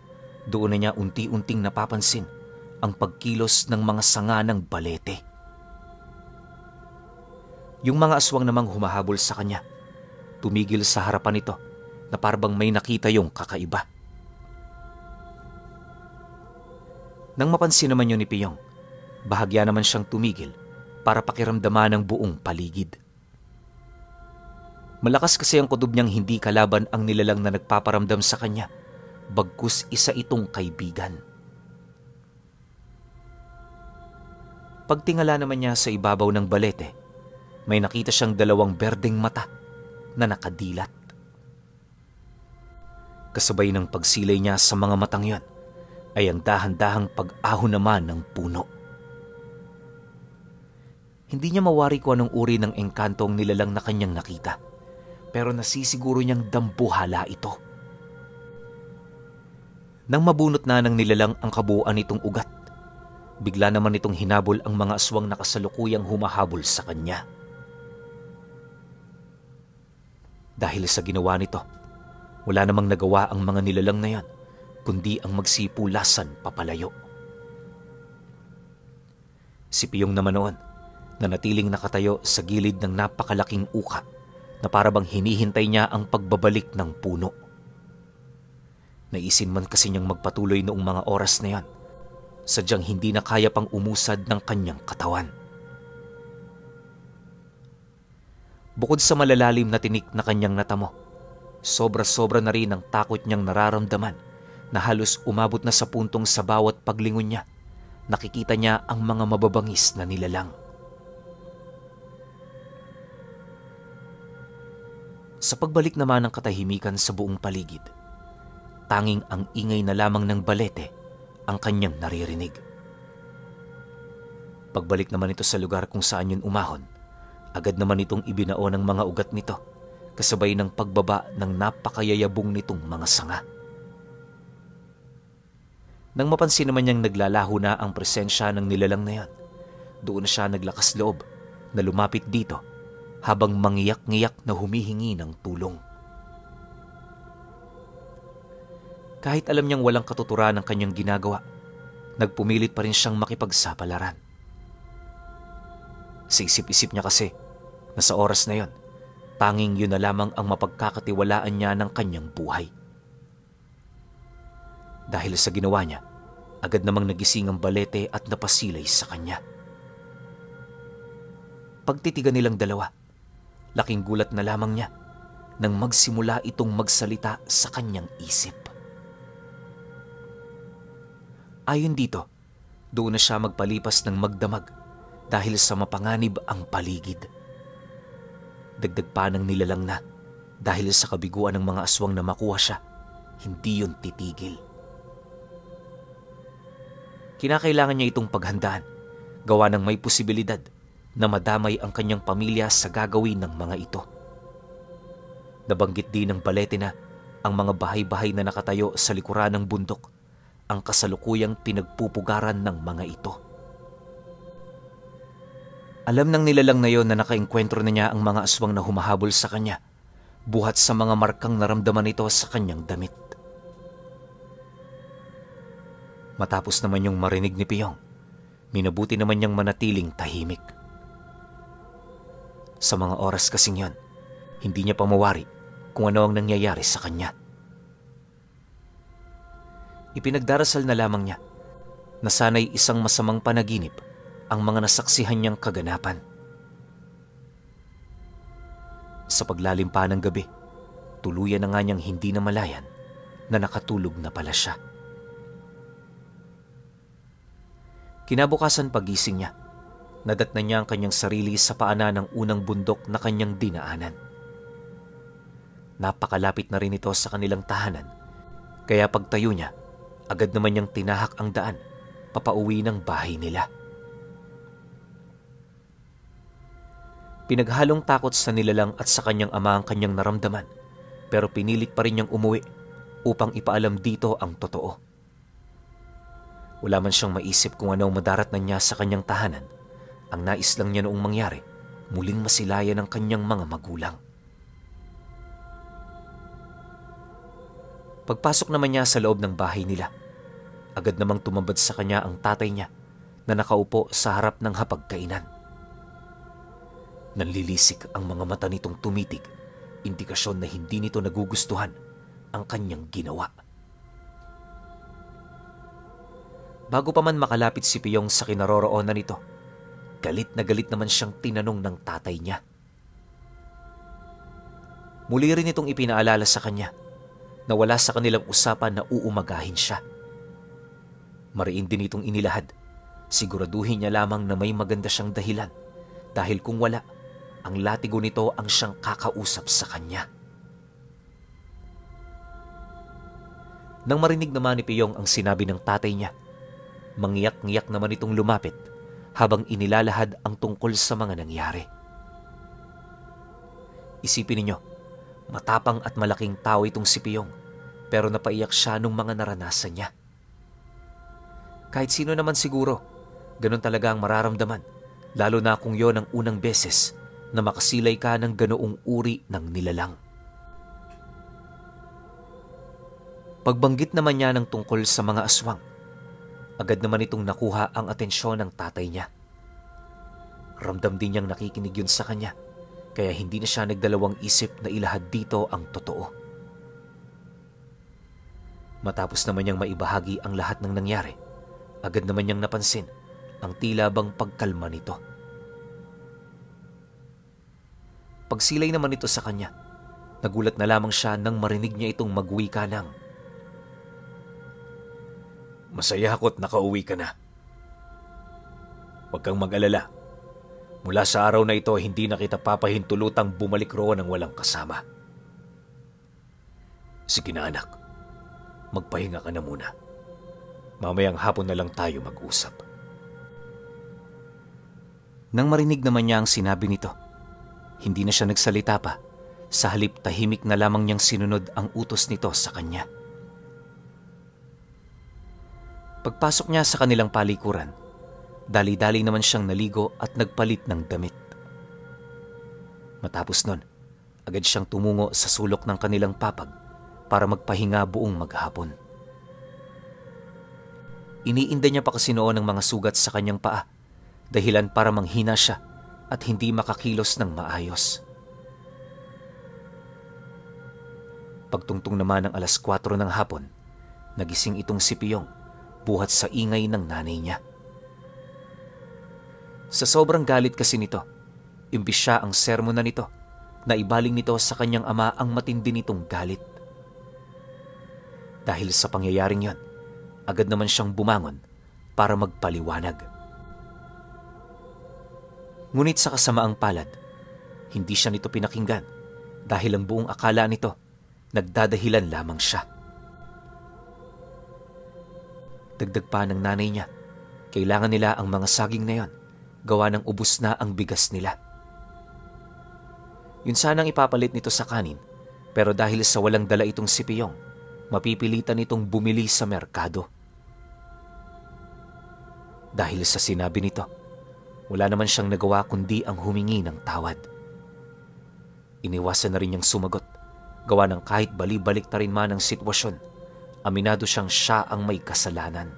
doon na niya unti-unting napapansin ang pagkilos ng mga sanga ng balete. Yung mga aswang namang humahabol sa kanya, tumigil sa harapan nito na parabang may nakita yung kakaiba. Nang mapansin naman yun ni Piyong, bahagya naman siyang tumigil para pakiramdaman ang buong paligid. Malakas kasi ang kutob niyang hindi kalaban ang nilalang na nagpaparamdam sa kanya, bagkus isa itong kaibigan. Pagtingala naman niya sa ibabaw ng balete, may nakita siyang 2 berdeng mata na nakadilat. Kasabay ng pagsilay niya sa mga matang yon, ay ang dahan-dahang pag-ahon naman ng puno. Hindi niya mawari kung anong uri ng engkantong nilalang na kanyang nakita, pero nasisiguro niyang dambuhala ito. Nang mabunot na ng nilalang ang kabuuan nitong ugat, bigla naman itong hinabol ang mga aswang na kasalukuyang humahabol sa kanya. Dahil sa ginawa nito, wala namang nagawa ang mga nilalang na yan, kundi ang magsipulasan papalayo. Si Piyong naman noon, nanatiling nakatayo sa gilid ng napakalaking uka na parabang hinihintay niya ang pagbabalik ng puno. Naisin man kasi niyang magpatuloy noong mga oras na yon, sadyang hindi na kaya pang umusad ng kanyang katawan. Bukod sa malalalim na tinik na kanyang natamo, sobra-sobra na rin ang takot niyang nararamdaman na halos umabot na sa puntong sa bawat paglingon niya, nakikita niya ang mga mababangis na nilalang. Sa pagbalik naman ng katahimikan sa buong paligid, tanging ang ingay na lamang ng balete ang kanyang naririnig. Pagbalik naman ito sa lugar kung saan yun umahon, agad naman itong ibinao ng mga ugat nito, kasabay ng pagbaba ng napakayayabong nitong mga sanga. Nang mapansin naman niyang naglalaho na ang presensya ng nilalang na yan, doon siya naglakas loob na lumapit dito habang mangiyak-ngiyak na humihingi ng tulong. Kahit alam niyang walang katuturan ang kanyang ginagawa, nagpumilit pa rin siyang makipagsapalaran. Sa isip-isip niya kasi na sa oras na yon, tanging yun na lamang ang mapagkakatiwalaan niya ng kanyang buhay. Dahil sa ginawa niya, agad namang nagising ang balete at napasilay sa kanya. Pagtitigan nilang dalawa, laking gulat na lamang niya nang magsimula itong magsalita sa kanyang isip. Ayon dito, doon na siya magpalipas ng magdamag dahil sa mapanganib ang paligid. Dagdag pa ng nilalang na dahil sa kabiguan ng mga aswang na makuha siya, hindi yun titigil. Kinakailangan niya itong paghandaan, gawa ng may posibilidad na madamay ang kanyang pamilya sa gagawin ng mga ito. Nabanggit din ng balete na ang mga bahay-bahay na nakatayo sa likuran ng bundok ang kasalukuyang pinagpupugaran ng mga ito. Alam ng nilalang na yon na nakaengkwentro na niya ang mga aswang na humahabol sa kanya, buhat sa mga markang naramdaman nito sa kanyang damit. Matapos naman yung marinig ni Piyong, minabuti naman niyang manatiling tahimik. Sa mga oras kasing yon, hindi niya pa mawari kung ano ang nangyayari sa kanya. Ipinagdarasal na lamang niya na sana'y isang masamang panaginip ang mga nasaksihan niyang kaganapan. Sa paglalim pa ng gabi, tuluyan na nga niyang hindi na malayan na nakatulog na pala siya. Kinabukasan pagising niya, nadatnan niya ang kanyang sarili sa paanan ng unang bundok na kanyang dinaanan. Napakalapit na rin ito sa kanilang tahanan, kaya pagtayo niya, agad naman niyang tinahak ang daan papauwi ng bahay nila. Pinaghalong takot sa nilalang at sa kanyang ama ang kanyang naramdaman, pero pinilit pa rin niyang umuwi upang ipaalam dito ang totoo. Wala man siyang maisip kung ano ang madaratnan niya sa kanyang tahanan. Ang nais lang niya noong mangyari, muling masilayan ang kanyang mga magulang. Pagpasok naman niya sa loob ng bahay nila, agad namang tumambad sa kanya ang tatay niya na nakaupo sa harap ng hapagkainan. Nanlilisik ang mga mata nitong tumitig, indikasyon na hindi nito nagugustuhan ang kanyang ginawa. Bago pa man makalapit si Piyong sa kinaroroonan nito, galit na galit naman siyang tinanong ng tatay niya. Muli rin itong ipinaalala sa kanya na wala sa kanilang usapan na uumagahin siya. Mariin din itong inilahad, siguraduhin niya lamang na may maganda siyang dahilan, dahil kung wala, ang latigo nito ang siyang kakausap sa kanya. Nang marinig naman ni Piyong ang sinabi ng tatay niya, mangiyak-ngiyak naman itong lumapit habang inilalahad ang tungkol sa mga nangyari. Isipin ninyo, matapang at malaking tao itong si Piyong, pero napaiyak siya nung mga naranasan niya. Kahit sino naman siguro, ganun talaga ang mararamdaman, lalo na kung yon ang unang beses na makasilay ka ng ganoong uri ng nilalang. Pagbanggit naman niya ng tungkol sa mga aswang, agad naman itong nakuha ang atensyon ng tatay niya. Ramdam din niyang nakikinig yun sa kanya, kaya hindi na siya nagdalawang isip na ilahad dito ang totoo. Matapos naman niyang maibahagi ang lahat ng nangyari, agad naman niyang napansin ang tila bang pagkalma nito. Pagsilay naman ito sa kanya, nagulat na lamang siya nang marinig niya itong magwika ng, "Masaya ako't nakauwi ka na. Huwag kang mag-alala. Mula sa araw na ito, hindi na kita papahintulutang bumalik roon ng walang kasama. Sige na anak, magpahinga ka na muna. Mamayang hapon na lang tayo mag-usap." Nang marinig naman niya ang sinabi nito, hindi na siya nagsalita pa. Sa halip, tahimik na lamang niyang sinunod ang utos nito sa kanya. Pagpasok niya sa kanilang palikuran, dali-dali naman siyang naligo at nagpalit ng damit. Matapos nun, agad siyang tumungo sa sulok ng kanilang papag para magpahinga buong maghapon. Iniinda niya pa kasi noon ang mga sugat sa kanyang paa, dahilan para manghina siya at hindi makakilos ng maayos. Pagtungtong naman ng 4:00 ng hapon, nagising itong si Piyong buhat sa ingay ng nanay niya. Sa sobrang galit kasi nito, imbis siya ang sermonan nito, naibaling nito sa kanyang ama ang matindi nitong galit. Dahil sa pangyayaring yon, agad naman siyang bumangon para magpaliwanag. Ngunit sa kasamaang palad, hindi siya nito pinakinggan dahil ang buong akala nito, nagdadahilan lamang siya. Dagdag pa ng nanay niya, kailangan nila ang mga saging na yon, gawa ng ubos na ang bigas nila. Yun sanang ipapalit nito sa kanin, pero dahil sa walang dala itong si Piyong, mapipilitan itong bumili sa merkado. Dahil sa sinabi nito, wala naman siyang nagawa kundi ang humingi ng tawad. Iniwasan na rin niyang sumagot, gawa ng kahit bali-balik na rin man ang sitwasyon, aminado siyang siya ang may kasalanan.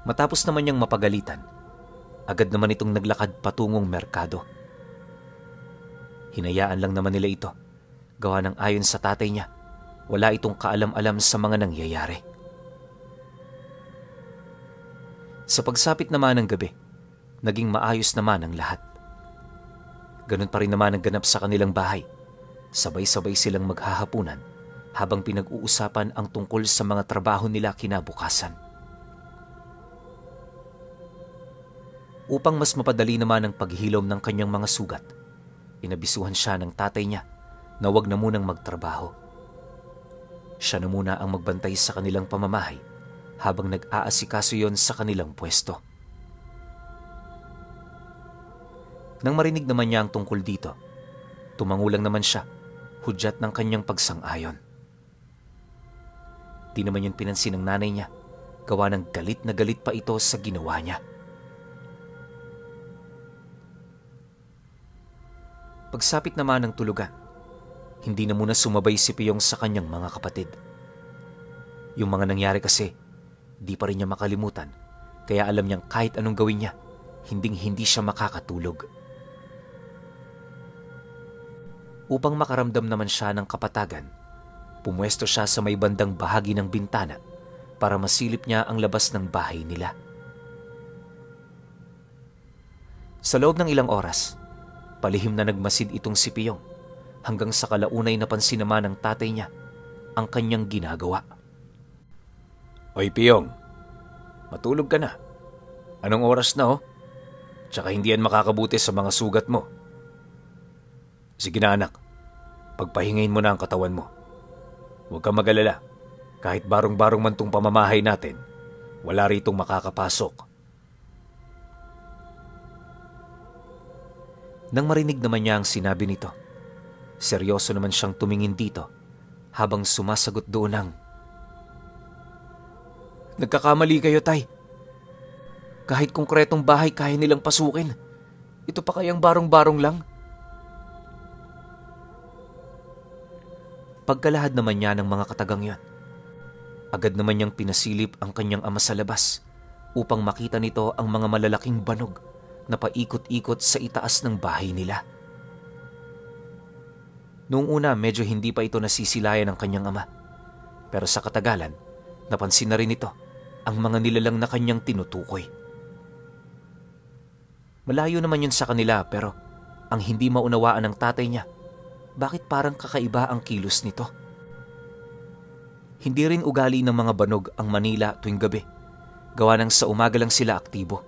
Matapos naman niyang mapagalitan, agad naman itong naglakad patungong merkado. Hinayaan lang naman nila ito, gawa ng ayon sa tatay niya, wala itong kaalam-alam sa mga nangyayari. Sa pagsapit naman ng gabi, naging maayos naman ang lahat. Ganun pa rin naman ang ganap sa kanilang bahay. Sabay-sabay silang maghahapunan habang pinag-uusapan ang tungkol sa mga trabaho nila kinabukasan. Upang mas mapadali naman ang paghilom ng kanyang mga sugat, inabisuhan siya ng tatay niya na wag na munang magtrabaho. Siya na muna ang magbantay sa kanilang pamamahay habang nag-aasikaso yon sa kanilang pwesto. Nang marinig naman niya ang tungkol dito, tumangulang naman siya, hudyat ng kanyang pagsang-ayon. Di naman yun pinansin ng nanay niya, gawa ng galit na galit pa ito sa ginawa niya. Pagsapit naman ng tulugan, hindi na muna sumabay si Piyong sa kanyang mga kapatid. Yung mga nangyari kasi, di pa rin niya makalimutan, kaya alam niyang kahit anong gawin niya, hinding-hindi siya makakatulog. Upang makaramdam naman siya ng kapatagan, pumwesto siya sa may bandang bahagi ng bintana para masilip niya ang labas ng bahay nila. Sa loob ng ilang oras, palihim na nagmasid itong si Piyong hanggang sa kalaunay napansin naman ng tatay niya ang kanyang ginagawa. "Oy Piyong, matulog ka na. Anong oras na Tsaka hindi yan makakabuti sa mga sugat mo. Sige na anak, pagpahingain mo na ang katawan mo. Huwag kang mag-alala, kahit barong-barong man tong pamamahay natin, wala ritong makakapasok." Nang marinig naman niya ang sinabi nito, seryoso naman siyang tumingin dito habang sumasagot doon ng, "Nagkakamali kayo, tay. Kahit konkretong bahay kaya nilang pasukin. Ito pa kayang barong-barong lang?" Pagkalahad naman niya ng mga katagang yon, agad naman niyang pinasilip ang kanyang ama sa labas upang makita nito ang mga malalaking banog na paikot-ikot sa itaas ng bahay nila. Noong una medyo hindi pa ito nasisilayan ng kanyang ama. Pero sa katagalan, napansin na rin ito ang mga nilalang na kanyang tinutukoy. Malayo naman yun sa kanila pero ang hindi maunawaan ng tatay niya, bakit parang kakaiba ang kilos nito? Hindi rin ugali ng mga banog ang Manila tuwing gabi, gawa nang sa umaga lang sila aktibo.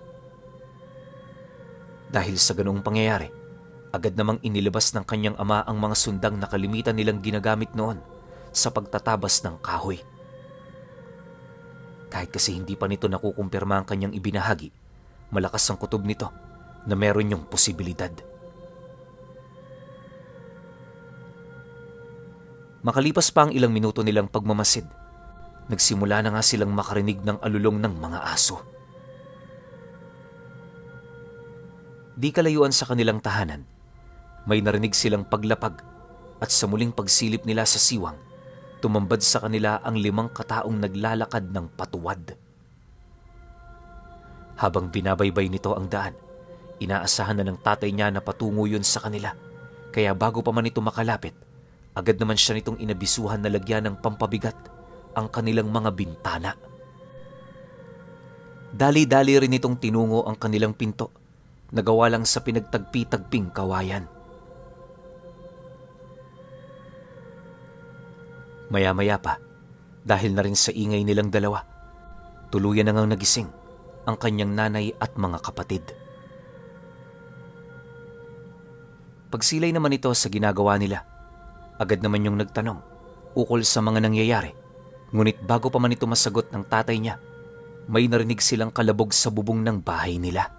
Dahil sa ganoong pangyayari, agad namang inilabas ng kanyang ama ang mga sundang na kalimitan nilang ginagamit noon sa pagtatabas ng kahoy. Kahit kasi hindi pa nito nakukumpirma ang kanyang ibinahagi, malakas ang kutob nito na meron yung posibilidad. Makalipas pa ang ilang minuto nilang pagmamasid, nagsimula na nga silang makarinig ng alulong ng mga aso. Di kalayuan sa kanilang tahanan, may narinig silang paglapag at sa muling pagsilip nila sa siwang, tumambad sa kanila ang 5 kataong naglalakad ng patuwad. Habang binabaybay nito ang daan, inaasahan na ng tatay niya na patungo yun sa kanila, kaya bago pa man ito makalapit, agad naman siya nitong inabisuhan na lagyan ng pampabigat ang kanilang mga bintana. Dali-dali rin itong tinungo ang kanilang pinto, nagawa lang sa pinagtagpi-tagping kawayan. Maya-maya pa, dahil na rin sa ingay nilang dalawa, tuluyan na ngang nagising ang kanyang nanay at mga kapatid. Pagsilay naman ito sa ginagawa nila, agad naman yung nagtanong ukol sa mga nangyayari. Ngunit bago pa man ito masagot ng tatay niya, may narinig silang kalabog sa bubong ng bahay nila.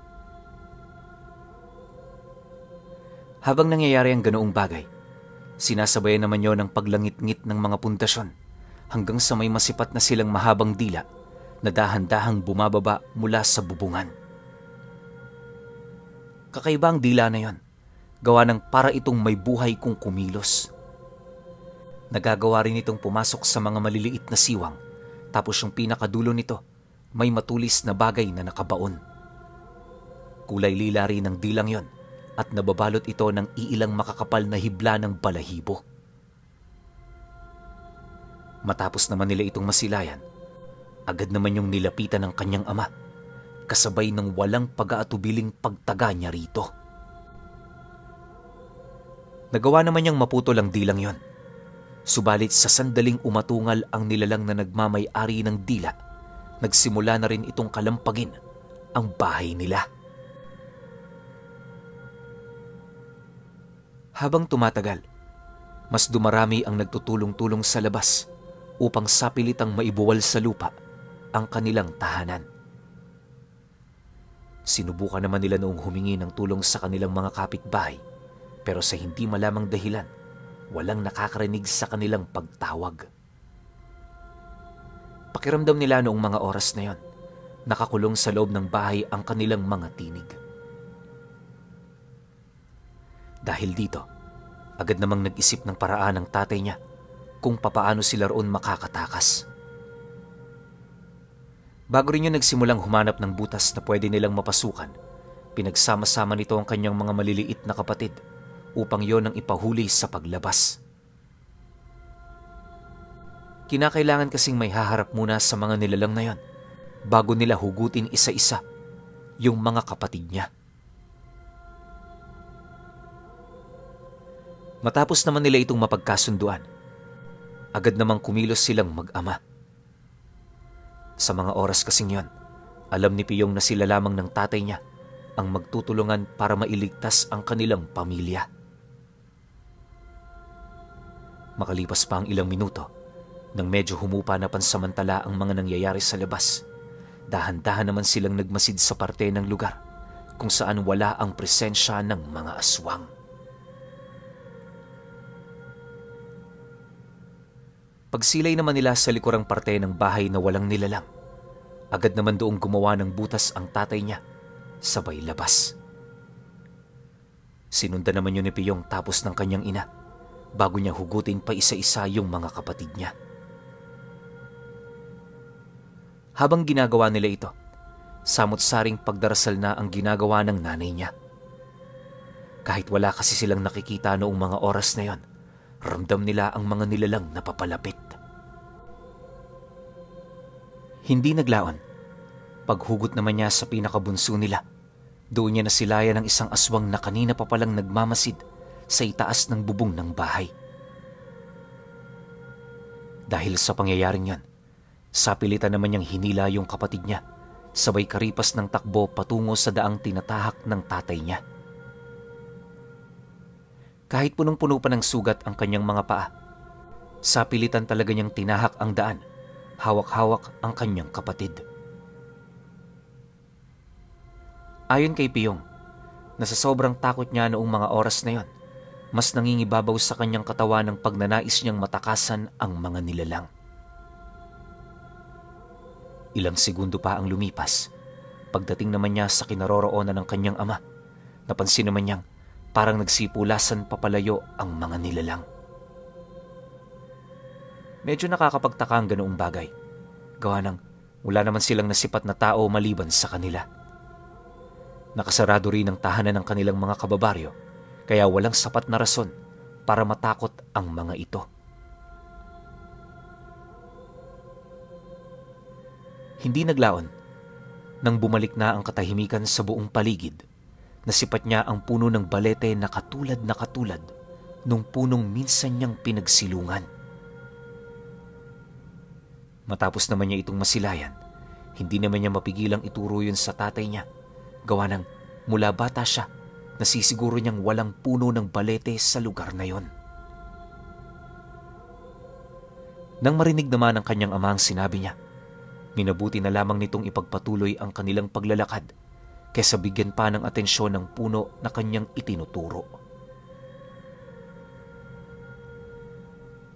Habang nangyayari ang ganoong bagay, sinasabayan naman yon ng paglangit-ngit ng mga pundasyon hanggang sa may masipat na silang mahabang dila na dahan-dahang bumababa mula sa bubungan. Kakaiba ang dila na yon, gawa ng para itong may buhay kung kumilos. Nagagawa rin itong pumasok sa mga maliliit na siwang, tapos yung pinakadulo nito may matulis na bagay na nakabaon. Kulay lila rin ang dilang yon at nababalot ito ng iilang makakapal na hibla ng balahibo. Matapos naman nila itong masilayan, agad naman yung nilapitan ng kanyang ama, kasabay ng walang pag-aatubiling pagtaga niya rito. Nagawa naman niyang maputol ang dilang yon. Subalit sa sandaling umatungal ang nilalang na nagmamay-ari ng dila, nagsimula na rin itong kalampagin ang bahay nila. Habang tumatagal, mas dumarami ang nagtutulong-tulong sa labas upang sapilitang maibuwal sa lupa ang kanilang tahanan. Sinubukan naman nila noong humingi ng tulong sa kanilang mga kapitbahay, pero sa hindi malamang dahilan, walang nakakarinig sa kanilang pagtawag. Pakiramdam nila noong mga oras na yon, nakakulong sa loob ng bahay ang kanilang mga tinig. Dahil dito, agad namang nag-isip ng paraan ng tatay niya kung papaano sila roon makakatakas. Bago rin yun nagsimulang humanap ng butas na pwede nilang mapasukan, pinagsama-sama nito ang kanyang mga maliliit na kapatid upang yon ang ipahuli sa paglabas. Kinakailangan kasing may haharap muna sa mga nilalang na yon bago nila hugutin isa-isa yung mga kapatid niya. Matapos naman nila itong mapagkasunduan, agad namang kumilos silang mag-ama. Sa mga oras kasing yon, alam ni Piyong na sila lamang ng tatay niya ang magtutulungan para mailigtas ang kanilang pamilya. Makalipas pa ang ilang minuto, nang medyo humupa na pansamantala ang mga nangyayari sa labas, dahan-dahan naman silang nagmasid sa parte ng lugar kung saan wala ang presensya ng mga aswang. Pagsilay naman nila sa likurang parte ng bahay na walang nilalang, agad naman doong gumawa ng butas ang tatay niya, sabay labas. Sinundan naman yun ni Piyong tapos ng kanyang ina, bago niya hugutin pa isa-isa yung mga kapatid niya. Habang ginagawa nila ito, samot-saring pagdarasal na ang ginagawa ng nanay niya. Kahit wala kasi silang nakikita noong mga oras na yon, ramdam nila ang mga nilalang na papalapit. Hindi naglaon. Paghugot naman niya sa pinakabunso nila, doon niya nasilayan ng isang aswang na kanina pa palang nagmamasid sa itaas ng bubong ng bahay. Dahil sa pangyayaring yan, sapilitan naman niyang hinila yung kapatid niya, sabay karipas ng takbo patungo sa daang tinatahak ng tatay niya. Kahit punong-puno pa ng sugat ang kanyang mga paa, sapilitan talaga niyang tinahak ang daan, hawak-hawak ang kanyang kapatid. Ayon kay Piyong, na sa sobrang takot niya noong mga oras na yon, mas nangingibabaw sa kanyang katawan ng pagnanais niyang matakasan ang mga nilalang. Ilang segundo pa ang lumipas. Pagdating naman niya sa kinaroroonan ng kanyang ama, napansin naman niyang parang nagsipulasan papalayo ang mga nilalang. Medyo nakakapagtaka ang ganoong bagay. Gawa ng wala naman silang nasipat na tao maliban sa kanila. Nakasarado rin ang tahanan ng kanilang mga kababaryo, kaya walang sapat na rason para matakot ang mga ito. Hindi naglaon. Nang bumalik na ang katahimikan sa buong paligid, nasipat niya ang puno ng balete na katulad nung punong minsan niyang pinagsilungan. Matapos naman niya itong masilayan, hindi naman niya mapigilang ituro yun sa tatay niya. Gawa ng mula bata siya, nasisiguro niyang walang puno ng balete sa lugar na yon. Nang marinig naman ng kanyang ama ang sinabi niya, minabuti na lamang nitong ipagpatuloy ang kanilang paglalakad kaysa bigyan pa ng atensyon ng puno na kanyang itinuturo.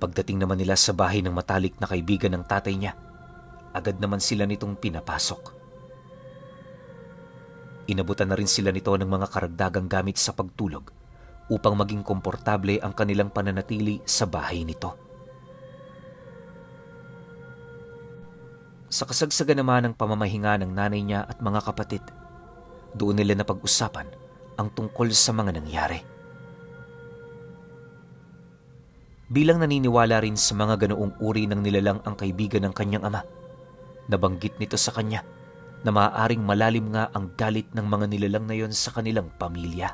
Pagdating naman nila sa bahay ng matalik na kaibigan ng tatay niya, agad naman sila nitong pinapasok. Inabutan na rin sila nito ng mga karagdagang gamit sa pagtulog upang maging komportable ang kanilang pananatili sa bahay nito. Sa kasagsagan naman ng pamamahinga ng nanay niya at mga kapatid, doon nila napag-usapan ang tungkol sa mga nangyari. Bilang naniniwala rin sa mga ganoong uri ng nilalang ang kaibigan ng kanyang ama, nabanggit nito sa kanya na maaaring malalim nga ang galit ng mga nilalang na yon sa kanilang pamilya.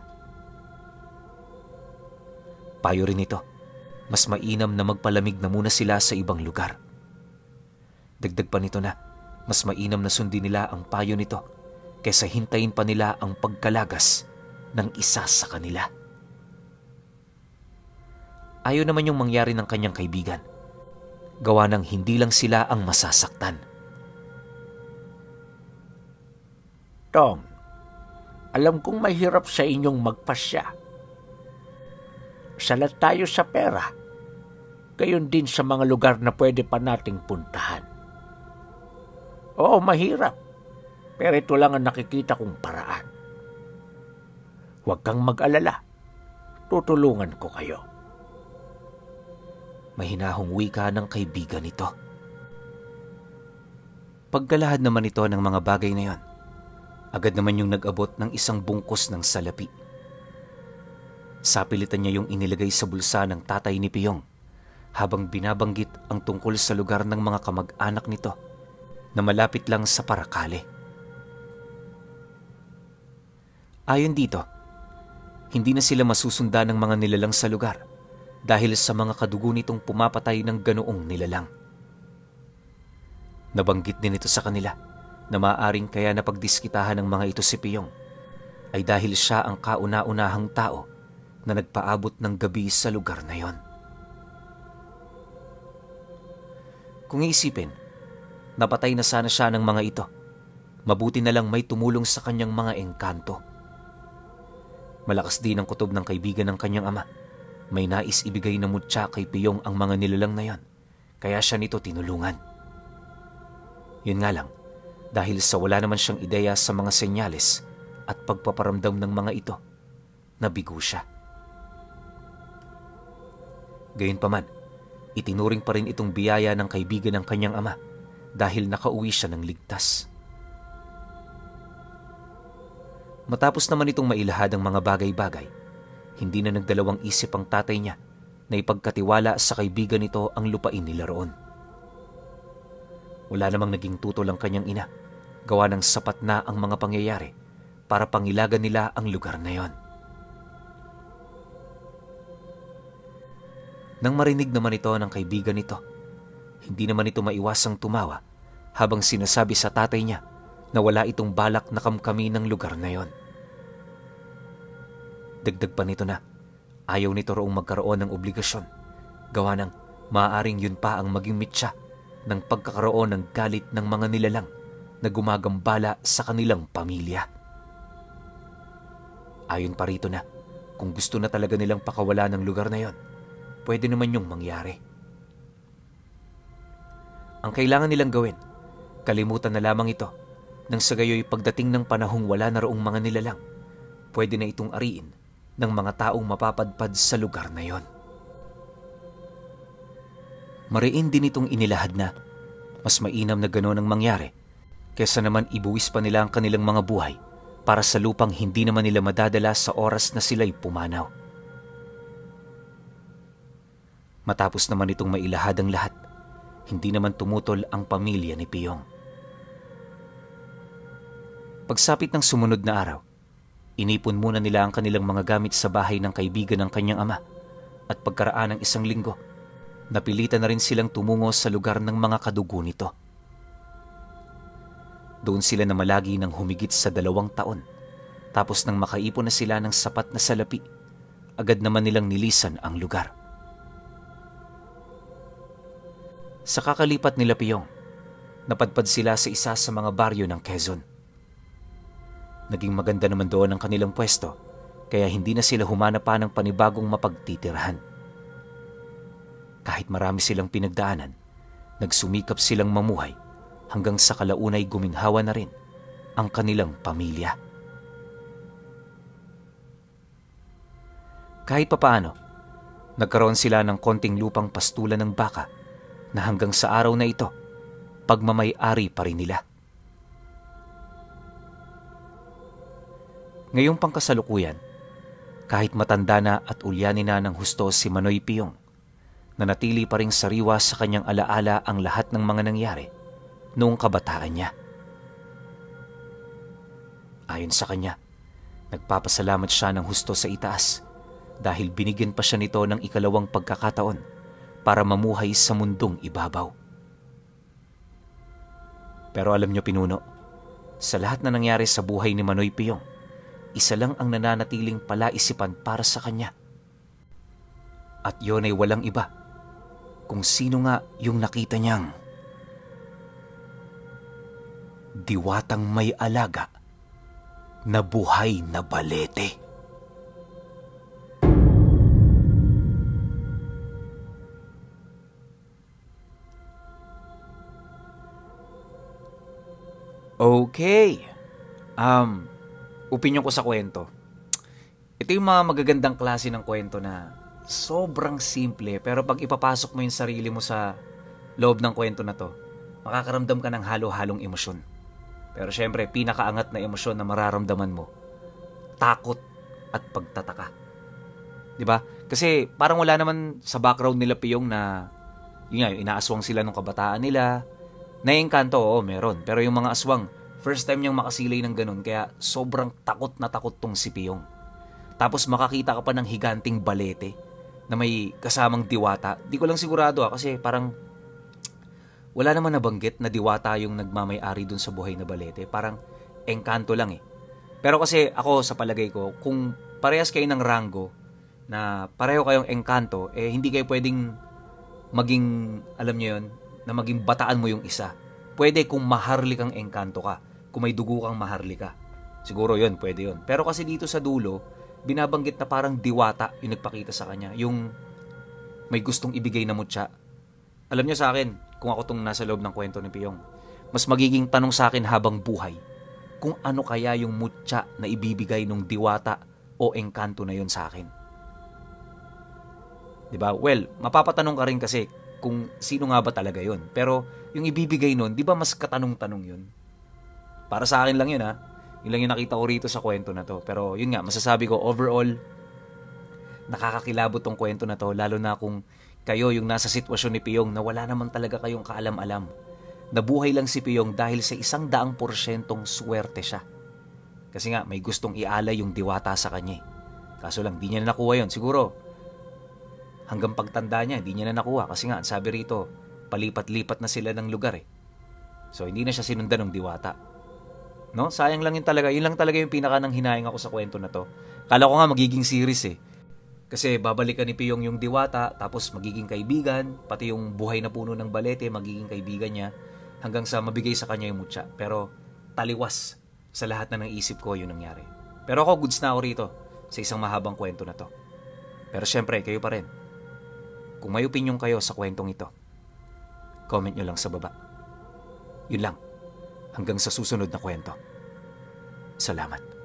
Payo rin ito, mas mainam na magpalamig na muna sila sa ibang lugar. Dagdag pa nito na, mas mainam na sundin nila ang payo nito kaysa hintayin pa nila ang pagkalagas ng isa sa kanila. Ayaw naman yung mangyari ng kanyang kaibigan. Gawa ng hindi lang sila ang masasaktan. Tom, alam kong mahirap sa inyong magpasya. Salat tayo sa pera. Gayon din sa mga lugar na pwede pa nating puntahan. Oo, mahirap. Pero ito lang ang nakikita kong paraan. Huwag kang mag-alala. Tutulungan ko kayo. Mahinahong wika ng kaibigan nito. Pagkalahad naman ito ng mga bagay na yon, agad naman yung nag-abot ng isang bungkus ng salapi. Sapilitan niya yung inilagay sa bulsa ng tatay ni Piyong habang binabanggit ang tungkol sa lugar ng mga kamag-anak nito na malapit lang sa Paracale. Ayon dito, hindi na sila masusundan ng mga nilalang sa lugar dahil sa mga kadugo nitong pumapatay ng ganoong nilalang. Nabanggit din ito sa kanila na maaaring kaya napagdiskitahan ng mga ito si Piyong ay dahil siya ang kauna-unahang tao na nagpaabot ng gabi sa lugar na yon. Kung iisipin, napatay na sana siya ng mga ito. Mabuti na lang may tumulong sa kanyang mga engkanto. Malakas din ang kutob ng kaibigan ng kanyang ama. May nais ibigay na mutya kay Piyong ang mga nilalang na yon, kaya siya nito tinulungan. Yun nga lang, dahil sa wala naman siyang ideya sa mga senyales at pagpaparamdam ng mga ito, nabigo siya. Gayunpaman, itinuring pa rin itong biyaya ng kaibigan ng kanyang ama dahil nakauwi siya ng ligtas. Matapos naman itong mailahad ang mga bagay-bagay, hindi na nagdalawang isip ang tatay niya na ipagkatiwala sa kaibigan nito ang lupain nila roon. Wala namang naging tutol ang kanyang ina, gawa ng sapat na ang mga pangyayari para pangilagan nila ang lugar na yon. Nang marinig naman ito ng kaibigan nito, hindi naman ito maiwasang tumawa habang sinasabi sa tatay niya na wala itong balak na kamkami ng lugar na yon. Dagdag pa nito na ayaw nito roong magkaroon ng obligasyon, gawa ng maaaring yun pa ang maging mitya ng pagkakaroon ng galit ng mga nilalang na gumagambala sa kanilang pamilya. Ayon pa rito na kung gusto na talaga nilang pakawala ng lugar na yon, pwede naman yung mangyari. Ang kailangan nilang gawin, kalimutan na lamang ito nang sa gayoy pagdating ng panahong wala na roong mga nilalang, pwede na itong ariin ng mga taong mapapadpad sa lugar na yon. Mariin din itong inilahad na mas mainam na gano'n ang mangyari kesa naman ibuwis pa nila ang kanilang mga buhay para sa lupang hindi naman nila madadala sa oras na sila'y pumanaw. Matapos naman itong mailahad ang lahat, hindi naman tumutol ang pamilya ni Piyong. Pagsapit ng sumunod na araw, inipon muna nila ang kanilang mga gamit sa bahay ng kaibigan ng kanyang ama at pagkaraan ng 1 linggo, napilitan na rin silang tumungo sa lugar ng mga kadugo nito. Doon sila namalagi ng humigit sa 2 taon, tapos nang makaipon na sila ng sapat na salapi, agad naman nilang nilisan ang lugar. Sa kakalipat nila Piyong, napadpad sila sa isa sa mga baryo ng Quezon. Naging maganda naman doon ang kanilang pwesto, kaya hindi na sila humanap pa ng panibagong mapagtitirahan. Kahit marami silang pinagdaanan, nagsumikap silang mamuhay hanggang sa kalaunay guminhawa na rin ang kanilang pamilya. Kahit papaano, nagkaroon sila ng konting lupang pastulan ng baka na hanggang sa araw na ito, pagmamay-ari pa rin nila. Ngayong pangkasalukuyan, kahit matanda na at ulyanin na ng husto si Manoy Piyong, nanatili pa ring sariwa sa kanyang alaala ang lahat ng mga nangyari noong kabataan niya. Ayon sa kanya, nagpapasalamat siya ng husto sa itaas dahil binigyan pa siya nito ng 2 pagkakataon para mamuhay sa mundong ibabaw. Pero alam niyo pinuno, sa lahat na nangyari sa buhay ni Manoy Piyong, isa lang ang nananatiling palaisipan para sa kanya. At yun ay walang iba kung sino nga yung nakita niyang diwatang may alaga na buhay na balete. Okay. Opinyon ko sa kwento. Ito yung mga magagandang klase ng kwento na sobrang simple, pero pag ipapasok mo yung sarili mo sa loob ng kwento na to, makakaramdam ka ng halo-halong emosyon. Pero syempre, pinakaangat na emosyon na mararamdaman mo, takot at pagtataka. Diba? Kasi parang wala naman sa background nila Piyong na yun nga, inaaswang sila nung kabataan nila. Naiengkanto, oo, meron. Pero yung mga aswang, first time niyang makasilay ng ganun, kaya sobrang takot na takot tong si Piyong. Tapos makakita ka pa ng higanting balete na may kasamang diwata. Di ko lang sigurado kasi parang wala naman nabanggit na diwata yung nagmamay-ari dun sa buhay na balete. Parang engkanto lang eh. Pero kasi ako sa palagay ko, kung parehas kayo ng rango na pareho kayong engkanto, eh hindi kayo pwedeng maging, alam niyo yun, na maging bataan mo yung isa. Pwede kung maharli kang engkanto ka. Kung may dugo kang maharli ka. Siguro yun, pwede yun. Pero kasi dito sa dulo, binabanggit na parang diwata yung nagpakita sa kanya. Yung may gustong ibigay na mutya. Alam niyo sa akin, kung ako tong nasa loob ng kwento ni Piyong, mas magiging tanong sa akin habang buhay, kung ano kaya yung mutya na ibibigay ng diwata o engkanto na yun sa akin. Diba? Well, mapapatanong ka rin kasi kung sino nga ba talaga yun. Pero yung ibibigay nun, di ba mas katanong-tanong yun? Para sa akin lang yun ha. Yun lang yung nakita ko rito sa kwento na to. Pero yun nga, masasabi ko overall, Nakakakilabot tong kwento na to, lalo na kung kayo yung nasa sitwasyon ni Piyong na wala naman talaga kayong kaalam-alam. Nabuhay lang si Piyong dahil sa 100% swerte siya. Kasi nga, may gustong ialay yung diwata sa kanya. Kaso lang, di niya na nakuha yun. Siguro, hanggang pagtanda niya, di niya na nakuha. Kasi nga, sabi rito, palipat-lipat na sila ng lugar eh. So, hindi na siya sinundan ng diwata. No? Sayang lang yun talaga. Yun lang talaga yung pinaka nang hinayang ako sa kwento na to. Kala ko nga magiging series eh. Kasi babalikan ni Piyong yung diwata, tapos magiging kaibigan, pati yung buhay na puno ng balete, magiging kaibigan niya, hanggang sa mabigay sa kanya yung mutya. Pero taliwas sa lahat na ng isip ko yung nangyari. Pero ako, goods na ako rito sa isang mahabang kwento na to. Pero syempre, kayo pa rin. Kung may opinion kayo sa kwentong ito, comment nyo lang sa baba. Yun lang. Hanggang sa susunod na kwento. Salamat.